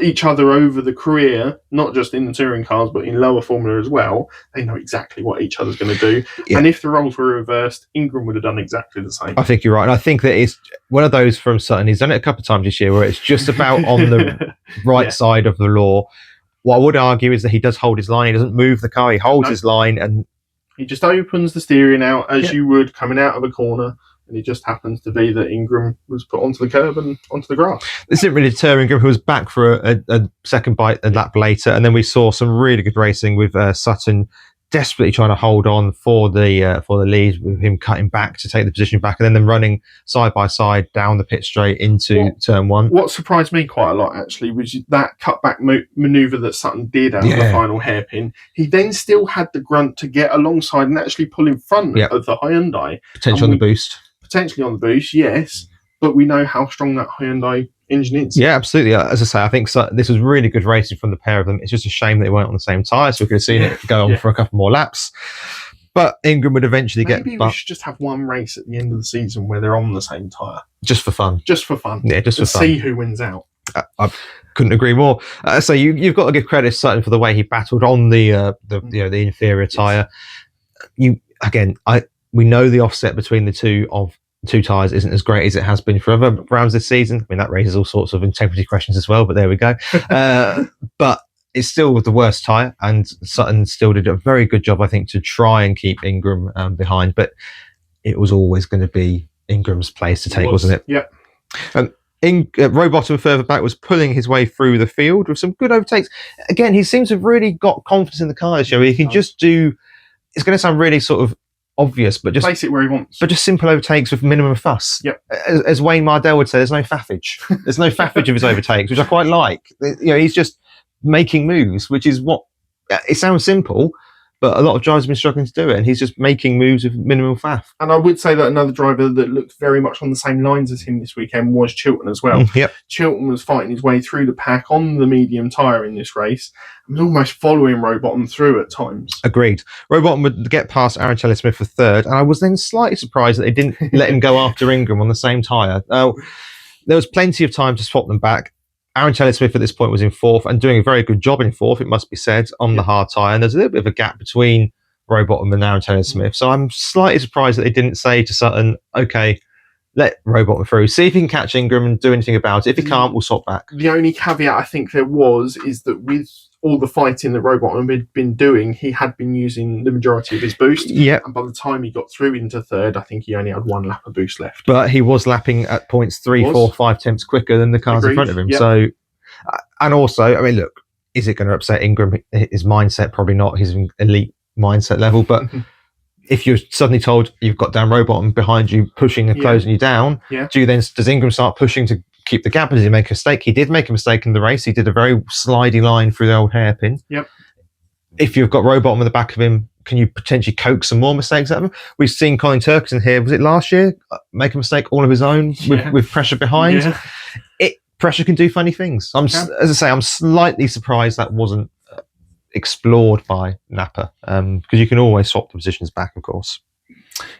each other over the career, not just in the touring cars but in lower formula as well, they know exactly what each other's going to do. And if the roles were reversed, Ingram would have done exactly the same. I think you're right, and I think that it's one of those from Sutton. He's done it a couple of times this year where it's just about on the right side of the law. What I would argue is that he does hold his line. He doesn't move the car, he holds his line, and he just opens the steering out as you would coming out of a corner. And it just happens to be that Ingram was put onto the curb and onto the grass. This didn't really deter Ingram, who was back for a second bite a lap later. And then we saw some really good racing with Sutton desperately trying to hold on for the lead, with him cutting back to take the position back, and then them running side by side down the pit straight into turn one. What surprised me quite a lot, actually, was that cutback manoeuvre that Sutton did out of the final hairpin. He then still had the grunt to get alongside and actually pull in front of the Hyundai. Potentially on the boost. Potentially on the boost, yes, but we know how strong that Hyundai engine is. Yeah, absolutely. As I say, I think this was really good racing from the pair of them. It's just a shame they weren't on the same tyre, so we could have seen it go on for a couple more laps. But Ingram would eventually Maybe we should just have one race at the end of the season where they're on the same tyre. Just for fun. Just for fun. Yeah, just for fun. See who wins out. I couldn't agree more. So you've got to give credit to Sutton for the way he battled on the inferior tyre. We know the offset between the two tyres isn't as great as it has been for other rounds this season. I mean, that raises all sorts of integrity questions as well, but there we go. But it's still the worst tyre, and Sutton still did a very good job, I think, to try and keep Ingram behind. But it was always going to be Ingram's place to take, wasn't it? Yeah. Rowbottom further back was pulling his way through the field with some good overtakes. Again, he seems to have really got confidence in the car this year. He can just do... It's going to sound really sort of obvious, but just place it where he wants. But just simple overtakes with minimum fuss. Yep. As Wayne Mardell would say, there's no faffage. There's no faffage of his overtakes, which I quite like. He's just making moves, which is what it sounds simple, but a lot of drivers have been struggling to do it, and he's just making moves with minimal faff. And I would say that another driver that looked very much on the same lines as him this weekend was Chilton as well. Yep. Chilton was fighting his way through the pack on the medium tyre in this race and was almost following Rowbottom through at times. Agreed. Rowbottom would get past Aaron Taylor-Smith for third, and I was then slightly surprised that they didn't let him go after Ingram on the same tyre. There was plenty of time to swap them back. Aaron Taylor-Smith at this point was in fourth and doing a very good job in fourth, it must be said, on the hard tyre. And there's a little bit of a gap between Rowbottom and Aaron Taylor-Smith. So I'm slightly surprised that they didn't say to Sutton, okay, let Rowbottom through. See if he can catch Ingram and do anything about it. If he can't, we'll swap back. The only caveat I think there is that with all the fighting that Rowbottom had been doing, he had been using the majority of his boost. Yeah. And by the time he got through into third, I think he only had one lap of boost left. But he was lapping at points 3, 4, 5 tenths quicker than the cars in front of him. Yep. So, and also, I mean, look, is it going to upset Ingram? His mindset, probably not. He's an elite mindset level. But if you're suddenly told you've got Dan Rowbottom behind you, pushing and closing you down, does Ingram start pushing to keep the gap? Does he make a mistake? He did make a mistake in the race. He did a very slidey line through the old hairpin. Yep. If you've got Rowbottom in the back of him, can you potentially coax some more mistakes at him? We've seen Colin Turkison here, was it last year, make a mistake all of his own with pressure behind. Yeah. Pressure can do funny things. As I say, I'm slightly surprised that wasn't explored by Napa, because you can always swap the positions back, of course.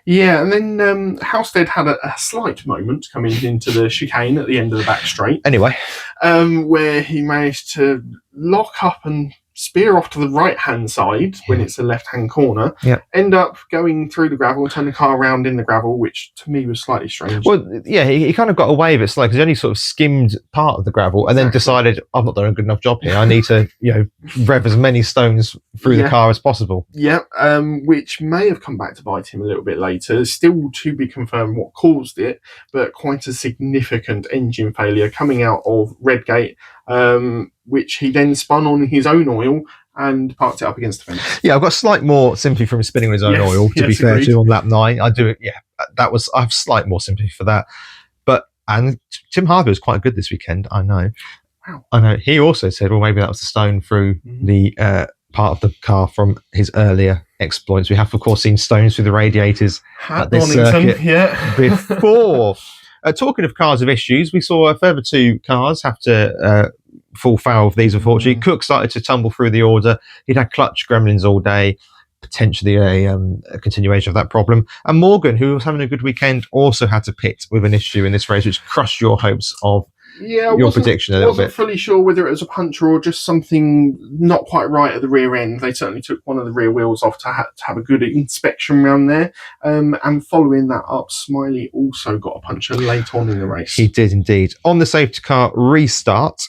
Yeah, and then Halstead had a slight moment coming into the chicane at the end of the back straight. Anyway. Where he managed to lock up and spear off to the right-hand side when it's a left-hand corner, end up going through the gravel, turn the car around in the gravel, which to me was slightly strange. Well, yeah, he kind of got away with it, because he only sort of skimmed part of the gravel and then decided, I've not done a good enough job here. I need to, rev as many stones through the car as possible. Yeah, which may have come back to bite him a little bit later. Still to be confirmed what caused it, but quite a significant engine failure coming out of Redgate, which he then spun on his own oil and parked it up against the fence. Yeah, I've got slight more sympathy from spinning on his own oil, to be fair to him, on lap 9. I do it, I have slight more sympathy for that. And Tim Harvey was quite good this weekend, I know. Wow. I know. He also said, well, maybe that was the stone through the part of the car from his earlier exploits. We have, of course, seen stones through the radiators at this Donington, circuit before. Talking of cars with issues, we saw a further 2 cars have to fall foul of these, unfortunately. Cook started to tumble through the order. He'd had clutch gremlins all day, potentially a continuation of that problem. And Morgan, who was having a good weekend, also had to pit with an issue in this race, which crushed your hopes of your prediction a little bit. I wasn't fully sure whether it was a puncture or just something not quite right at the rear end. They certainly took one of the rear wheels off to have a good inspection around there. And following that up, Smiley also got a puncture late on in the race. He did indeed. On the safety car restart,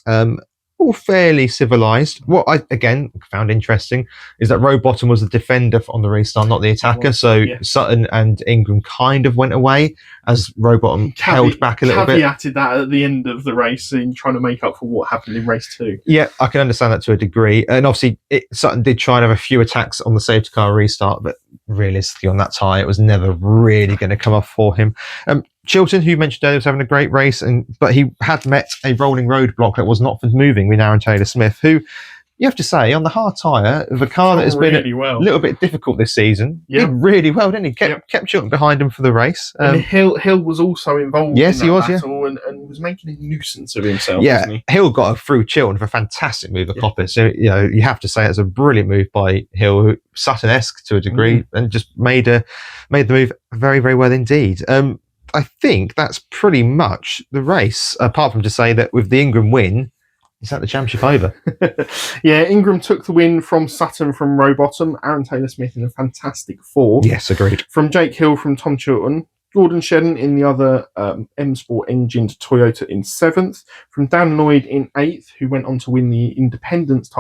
all fairly civilised. What I, again, found interesting is that Rowbottom was the defender on the restart, not the attacker. Sutton and Ingram kind of went away as Rowbottom held back a little bit. Caveated that at the end of the race in trying to make up for what happened in race 2. Yeah, I can understand that to a degree. And obviously, Sutton did try and have a few attacks on the safety car restart, but realistically on that tyre, it was never really going to come off for him. Chilton, who you mentioned earlier, was having a great race, but he had met a rolling roadblock that was not for moving with Aaron Taylor-Smith, who, you have to say, on the hard tyre, of a car that has been a little bit difficult this season, did really well, didn't he? Kept Chilton behind him for the race. And Hill was also involved in that battle and was making a nuisance of himself, wasn't he? Hill got through Chilton for a fantastic move at Coppice. So, you have to say it's a brilliant move by Hill, Sutton-esque to a degree, and just made the move very, very well indeed. I think that's pretty much the race, apart from to say that with the Ingram win, is that the championship over? Yeah, Ingram took the win from Sutton from Rowbottom, Aaron Taylor-Smith in a fantastic 4th. Yes, agreed. From Jake Hill from Tom Chilton, Gordon Shedden in the other M Sport engined Toyota in 7th, from Dan Lloyd in 8th, who went on to win the Independence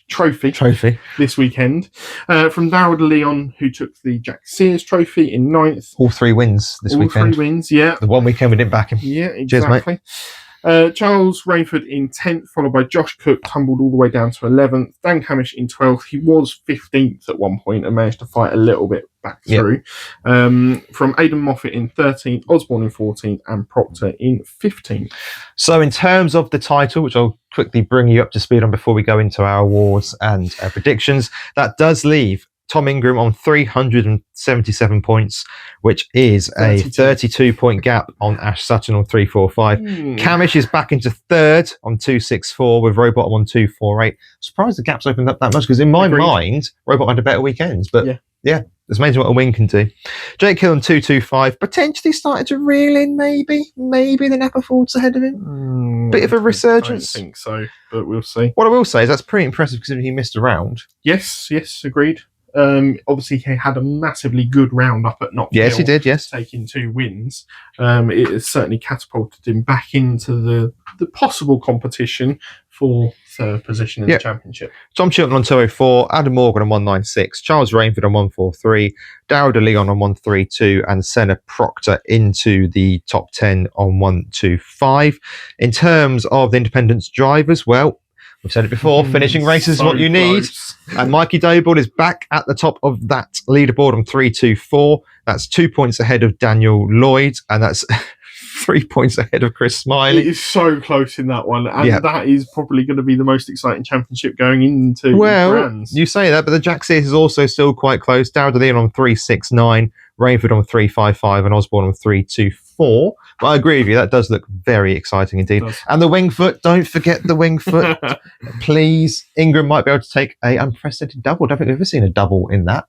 trophy this weekend. From Darrell de Leon, who took the Jack Sears trophy in 9th. All 3 wins this weekend. All 3 wins, yeah. The one weekend we didn't back him. Yeah, exactly. Cheers, Charles Rayford in 10th, followed by Josh Cook, tumbled all the way down to 11th. Dan Camish in 12th. He was 15th at one point and managed to fight a little bit back through. From Aidan Moffat in 13th, Osborne in 14th, and Proctor in 15th. So in terms of the title, which I'll quickly bring you up to speed on before we go into our awards and predictions, that does leave Tom Ingram on 377 points, which is a 32-point gap on Ash Sutton on 345. Camish is back into third on 264 with Robot on 248. Surprised the gap's opened up that much because in my mind, Robot had a better weekend. But yeah, it's amazing what a win can do. Jake Hill on 225, potentially started to reel in maybe the Napperfords ahead of him. Bit of a resurgence. I don't think so, but we'll see. What I will say is that's pretty impressive considering he missed a round. Yes, agreed. Obviously, he had a massively good round up at Knox Hill. Yes, he did, yes. Taking 2 wins. It has certainly catapulted him back into the possible competition for third position in the championship. Tom Chilton on 204, Adam Morgan on 196, Charles Rainford on 143, Darryl de Leon on 132, and Senna Proctor into the top 10 on 125. In terms of the independence drivers, well, we've said it before, finishing races is what you need. And Mikey Dobald is back at the top of that leaderboard on 324. That's 2 points ahead of Daniel Lloyd, and that's 3 points ahead of Chris Smiley. It is so close in that one, and that is probably going to be the most exciting championship going into brands. You say that, but the Jack Sears is also still quite close. Darryl de Leon on 369, Rainford on 355, and Osborne on 324. But I agree with you, that does look very exciting indeed. And the Wingfoot, don't forget the Wingfoot. Please, Ingram might be able to take a unprecedented double. I don't think we've ever seen a double in that.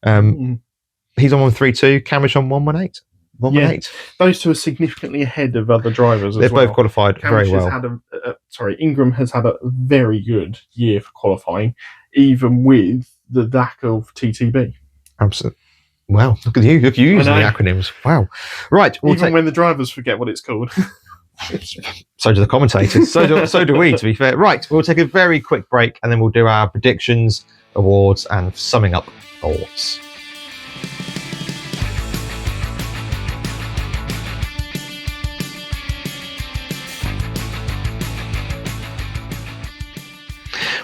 He's on 132, Camish on 118. 118. Those two are significantly ahead of other drivers as They've both qualified very well. Ingram has had a very good year for qualifying, even with the lack of TTB. Absolutely. Wow, look at you using the acronyms. Wow. Right. Even when the drivers forget what it's called. So do the commentators. So do we, to be fair. Right, we'll take a very quick break and then we'll do our predictions, awards, and summing up thoughts.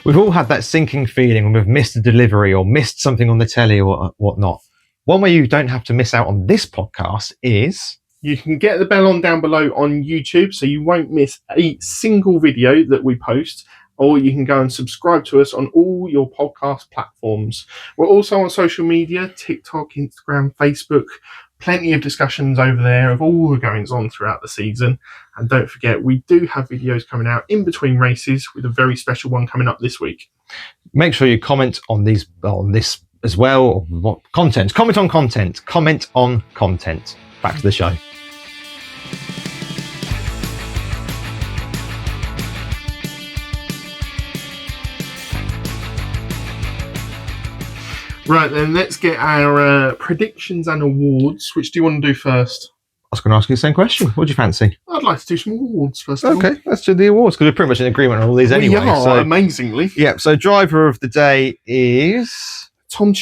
We've all had that sinking feeling when we've missed a delivery or missed something on the telly or whatnot. One way you don't have to miss out on this podcast is... You can get the bell on down below on YouTube so you won't miss a single video that we post, or you can go and subscribe to us on all your podcast platforms. We're also on social media, TikTok, Instagram, Facebook. Plenty of discussions over there of all the goings on throughout the season. And don't forget, we do have videos coming out in between races with a very special one coming up this week. Make sure you comment on this as well. What content? Comment on content. Comment on content. Back to the show. Right then, let's get our predictions and awards. Which do you want to do first? I was going to ask you the same question. What do you fancy? I'd like to do some awards first of all. Okay, let's do the awards because we're pretty much in agreement on all these anyway. We are, amazingly. Yeah, so driver of the day is... Tom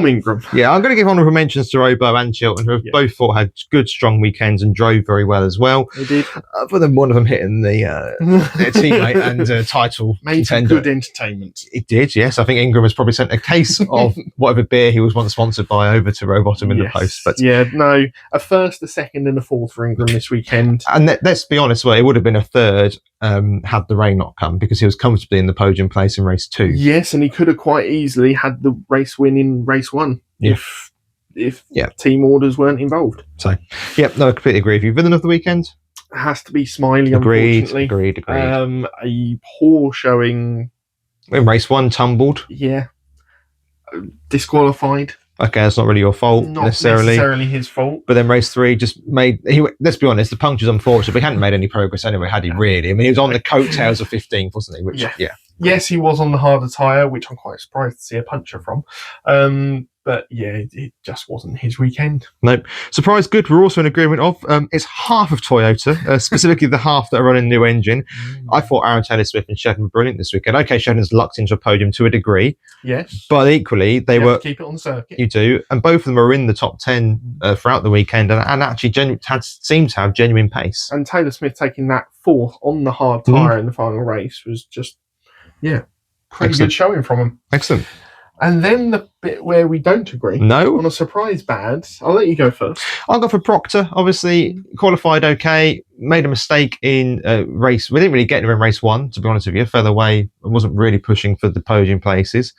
Ingram. Yeah, I'm going to give honourable mentions to Robo and Chilton, who have both thought had good, strong weekends and drove very well as well. They did. Other than one of them hitting their teammate and title Made some good entertainment. It did, yes. I think Ingram has probably sent a case of whatever beer he was once sponsored by over to Robotham in the post. But a first, a second, and a fourth for Ingram this weekend. And let's be honest, it would have been a third had the rain not come, because he was comfortably in the podium place in race 2. Yes, and he could have quite easily had the race win in race 1 if team orders weren't involved. So, I completely agree with you. Villain of the weekend? It has to be Smiley, Agreed. unfortunately. A poor showing. In race 1, tumbled. Yeah. Disqualified. Okay, that's not really your fault Not necessarily his fault. But then race 3 just let's be honest, the puncture's unfortunate, but he hadn't made any progress anyway, had he really? I mean, he was on the coattails of 15th, wasn't he? Yes, he was on the harder tyre, which I'm quite surprised to see a puncture from. But yeah, it just wasn't his weekend. Nope. Surprise good, we're also in agreement of it's half of Toyota, specifically the half that are running new engine. I thought Aaron Taylor-Smith and Shedden were brilliant this weekend. Okay, Shedden's lucked into a podium to a degree. Yes. But equally, they you were... have to keep it on the circuit. You do. And both of them are in the top 10 throughout the weekend and actually seemed to have genuine pace. And Taylor-Smith taking that fourth on the hard tyre in the final race was just, pretty good showing from him. Excellent. And then the bit where we don't agree. No. On a surprise bad. I'll let you go first. I'll go for Proctor. Obviously, qualified okay. Made a mistake in race. We didn't really get him in race 1, to be honest with you. Fell away. Wasn't really pushing for the podium places.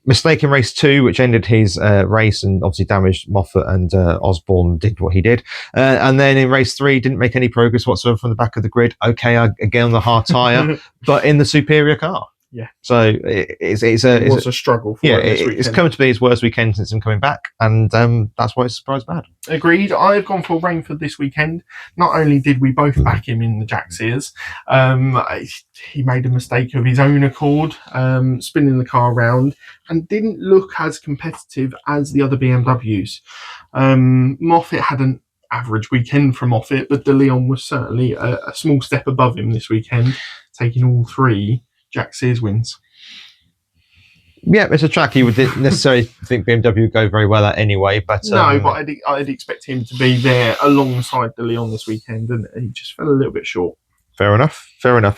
Mistake in race 2, which ended his race and obviously damaged Moffat, and Osborne did what he did. And then in race 3, didn't make any progress whatsoever from the back of the grid. Okay, again on the hard tyre, but in the superior car. Yeah. So it was a struggle for him this weekend. It's coming to be his worst weekend since him coming back, and that's why it's surprise bad. Agreed. I've gone for Rainford this weekend. Not only did we both back him in the Jack Sears, he made a mistake of his own accord, spinning the car around, and didn't look as competitive as the other BMWs. Moffat had an average weekend from Moffat, but De Leon was certainly a small step above him this weekend, taking all 3 Jack Sears wins. Yeah, it's a track you wouldn't necessarily think BMW would go very well at anyway. But no, but I'd expect him to be there alongside De Leon this weekend, and he just fell a little bit short. Fair enough.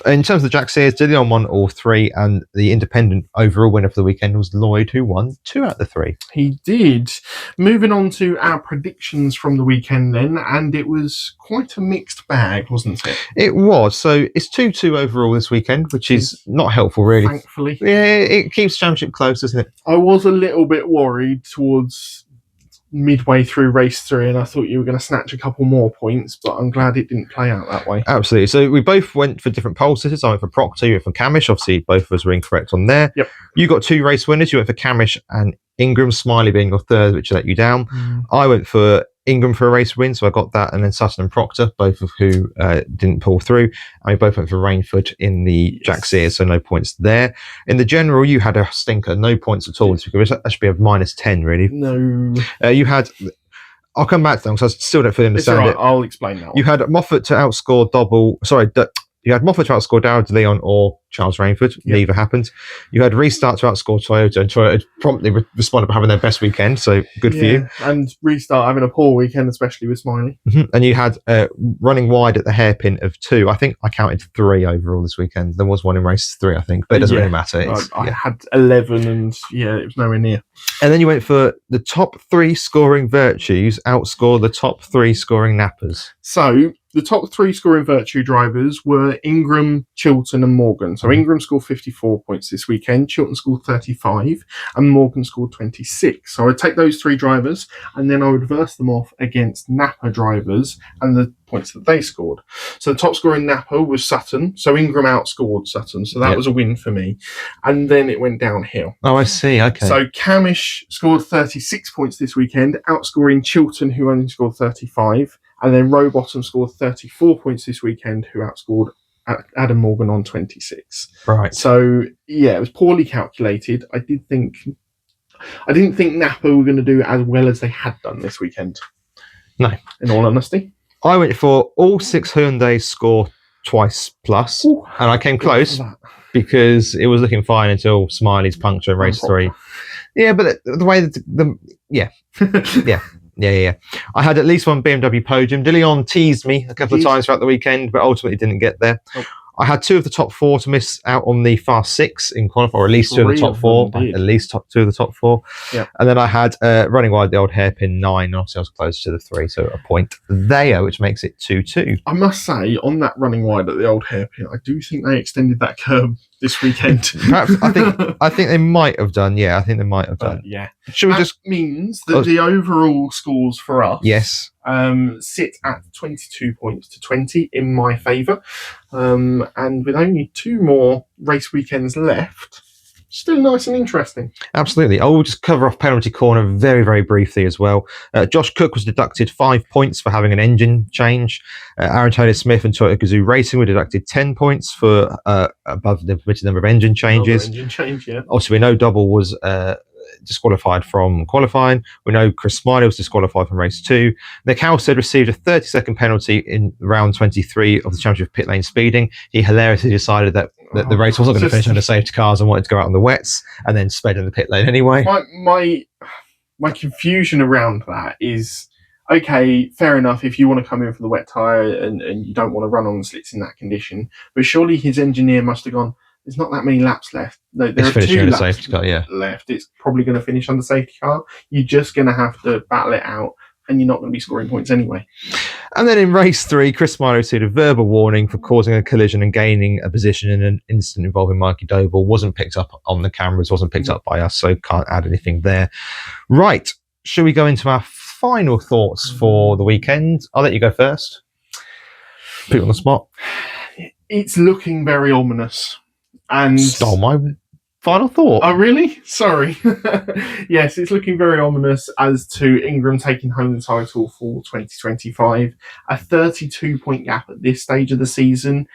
In terms of the Jack Sears, De Leon won all 3, and the independent overall winner for the weekend was Lloyd, who won 2 out of the 3. He did. Moving on to our predictions from the weekend then, and it was quite a mixed bag, wasn't it? It was. So it's 2-2 overall this weekend, which is not helpful, really. Thankfully. Yeah, it keeps championship close, doesn't it? I was a little bit worried towards midway through race 3, and I thought you were going to snatch a couple more points, but I'm glad it didn't play out that way. Absolutely. So we both went for different pole sitters. I went for Proctor, you went for Camish. Obviously, both of us were incorrect on there. Yep. You got 2 race winners. You went for Camish and Ingram, Smiley being your third, which let you down. I went for Ingram for a race win, so I got that, and then Sutton and Proctor, both of who didn't pull through. And we both went for Rainford in the Jack Sears, so no points there. In the general, you had a stinker, no points at all. That should be a -10, really. No. You had... I'll come back to them because I still don't fully understand it. I'll explain that one. You had Moffat to outscore you had Moffat to outscore Darrell De Leon or Charles Rainford. Yep. Neither happened. You had Restart to outscore Toyota, and Toyota promptly responded by having their best weekend, so good for you. And Restart having a poor weekend, especially with Smiley. And you had running wide at the hairpin of 2. I think I counted 3 overall this weekend. There was one in race 3, I think, but it doesn't really matter. I had 11, and it was nowhere near. And then you went for the top 3 scoring virtues outscore the top 3 scoring nappers. So the top 3 scoring virtue drivers were Ingram, Chilton and Morgan. So Ingram scored 54 points this weekend, Chilton scored 35 and Morgan scored 26. So I'd take those 3 drivers and then I would reverse them off against Napa drivers and the points that they scored. So the top scoring Napa was Sutton. So Ingram outscored Sutton. So that was a win for me. And then it went downhill. Oh, I see. Okay. So Camish scored 36 points this weekend, outscoring Chilton, who only scored 35. And then Rowbottom scored 34 points this weekend, who outscored Adam Morgan on 26. Right. So, it was poorly calculated. I didn't think Napa were going to do as well as they had done this weekend. No. In all honesty. I went for all 6 Hyundais score twice plus, and I came close because it was looking fine until Smiley's puncture in race 3. Yeah, but the way that Yeah. I had at least one BMW podium. De Leon teased me a couple of times throughout the weekend, but ultimately didn't get there. Oh. I had 2 of the top 4 to miss out on the Fast 6 in qualifying, or at least 2 of the top 4. At least 2 of the top 4. Yeah. And then I had running wide the old hairpin 9. Obviously, I was close to the 3, so a point there, which makes it 2-2. I must say, on that running wide at the old hairpin, I do think they extended that curve this weekend. Perhaps, I think they might have done. Yeah, I think they might have done. Should we just means that the overall scores for us sit at 22 points to 20 in my favour, and with only 2 more race weekends left, still nice and interesting. Absolutely. I will just cover off penalty corner very, very briefly as well. Josh Cook was deducted 5 points for having an engine change. Aaron Taylor-Smith and Toyota Gazoo Racing were deducted 10 points for above the permitted number of engine changes. Engine change, yeah. Also, we know double was disqualified from qualifying. We know Chris Smiley was disqualified from race 2. Nick Halstead received a 30-second penalty in round 23 of the Championship of Pit Lane Speeding. He hilariously decided that the race wasn't going to finish under safety cars and wanted to go out on the wets, and then sped in the pit lane anyway. My confusion around that is, okay, fair enough if you want to come in for the wet tyre and you don't want to run on the slicks in that condition, but surely his engineer must have gone, there's not that many laps left. No, there are 2 laps safety car, left. It's probably going to finish under safety car. You're just going to have to battle it out, and you're not going to be scoring points anyway. And then in race 3, Chris Smiley received a verbal warning for causing a collision and gaining a position in an incident involving Mikey Doble. Wasn't picked up on the cameras, wasn't picked up by us, so can't add anything there. Right, should we go into our final thoughts for the weekend? I'll let you go first. Put you on the spot. It's looking very ominous. And stole my final thought. Oh, really? Sorry. Yes, it's looking very ominous as to Ingram taking home the title for 2025. A 32-point gap at this stage of the season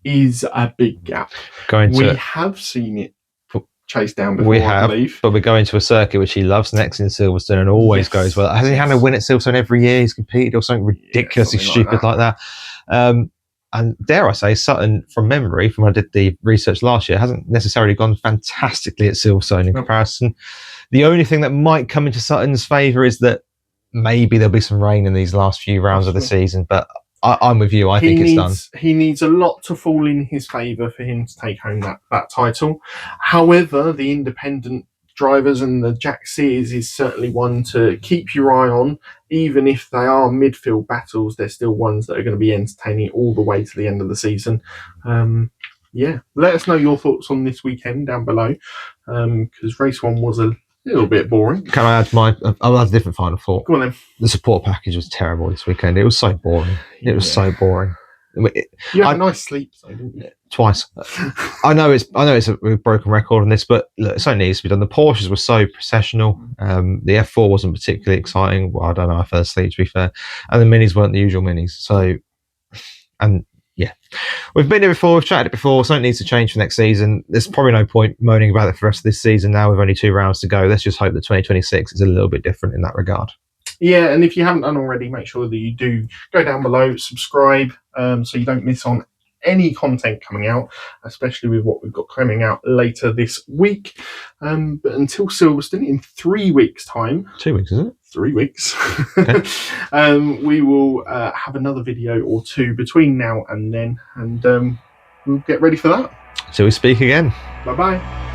is a big gap. We have seen it chased down before, I believe. But we're going to a circuit which he loves next in Silverstone and always goes well. Hasn't he had a win at Silverstone every year? He's competed or something ridiculously stupid like that. And dare I say, Sutton, from memory, from when I did the research last year, hasn't necessarily gone fantastically at Silverstone in comparison. The only thing that might come into Sutton's favour is that maybe there'll be some rain in these last few rounds of the season. But I'm with you. I think it's done. He needs a lot to fall in his favour for him to take home that title. However, the independent drivers and the Jack Sears is certainly one to keep your eye on. Even if they are midfield battles, they're still ones that are going to be entertaining all the way to the end of the season. Let us know your thoughts on this weekend down below, because race 1 was a little bit boring. Can I add I'll add a different final thought. Go on then. The support package was terrible this weekend. It was so boring. It was so boring. You had a nice sleep, though, didn't you? Twice. I know it's a broken record on this, but look, something needs to be done. The Porsches were so processional. The F4 wasn't particularly exciting. Well, I don't know. I fell asleep, to be fair. And the minis weren't the usual minis. So, we've been here before. We've chatted it before. Something needs to change for next season. There's probably no point moaning about it for the rest of this season now. We've only 2 rounds to go. Let's just hope that 2026 is a little bit different in that regard. Yeah, and if you haven't done already, make sure that you do go down below, subscribe, so you don't miss on any content coming out, especially with what we've got coming out later this week. But until Silverstone in 3 weeks' time. 2 weeks, isn't it? 3 weeks. Okay. We will have another video or 2 between now and then, and we'll get ready for that. Till we speak again. Bye-bye.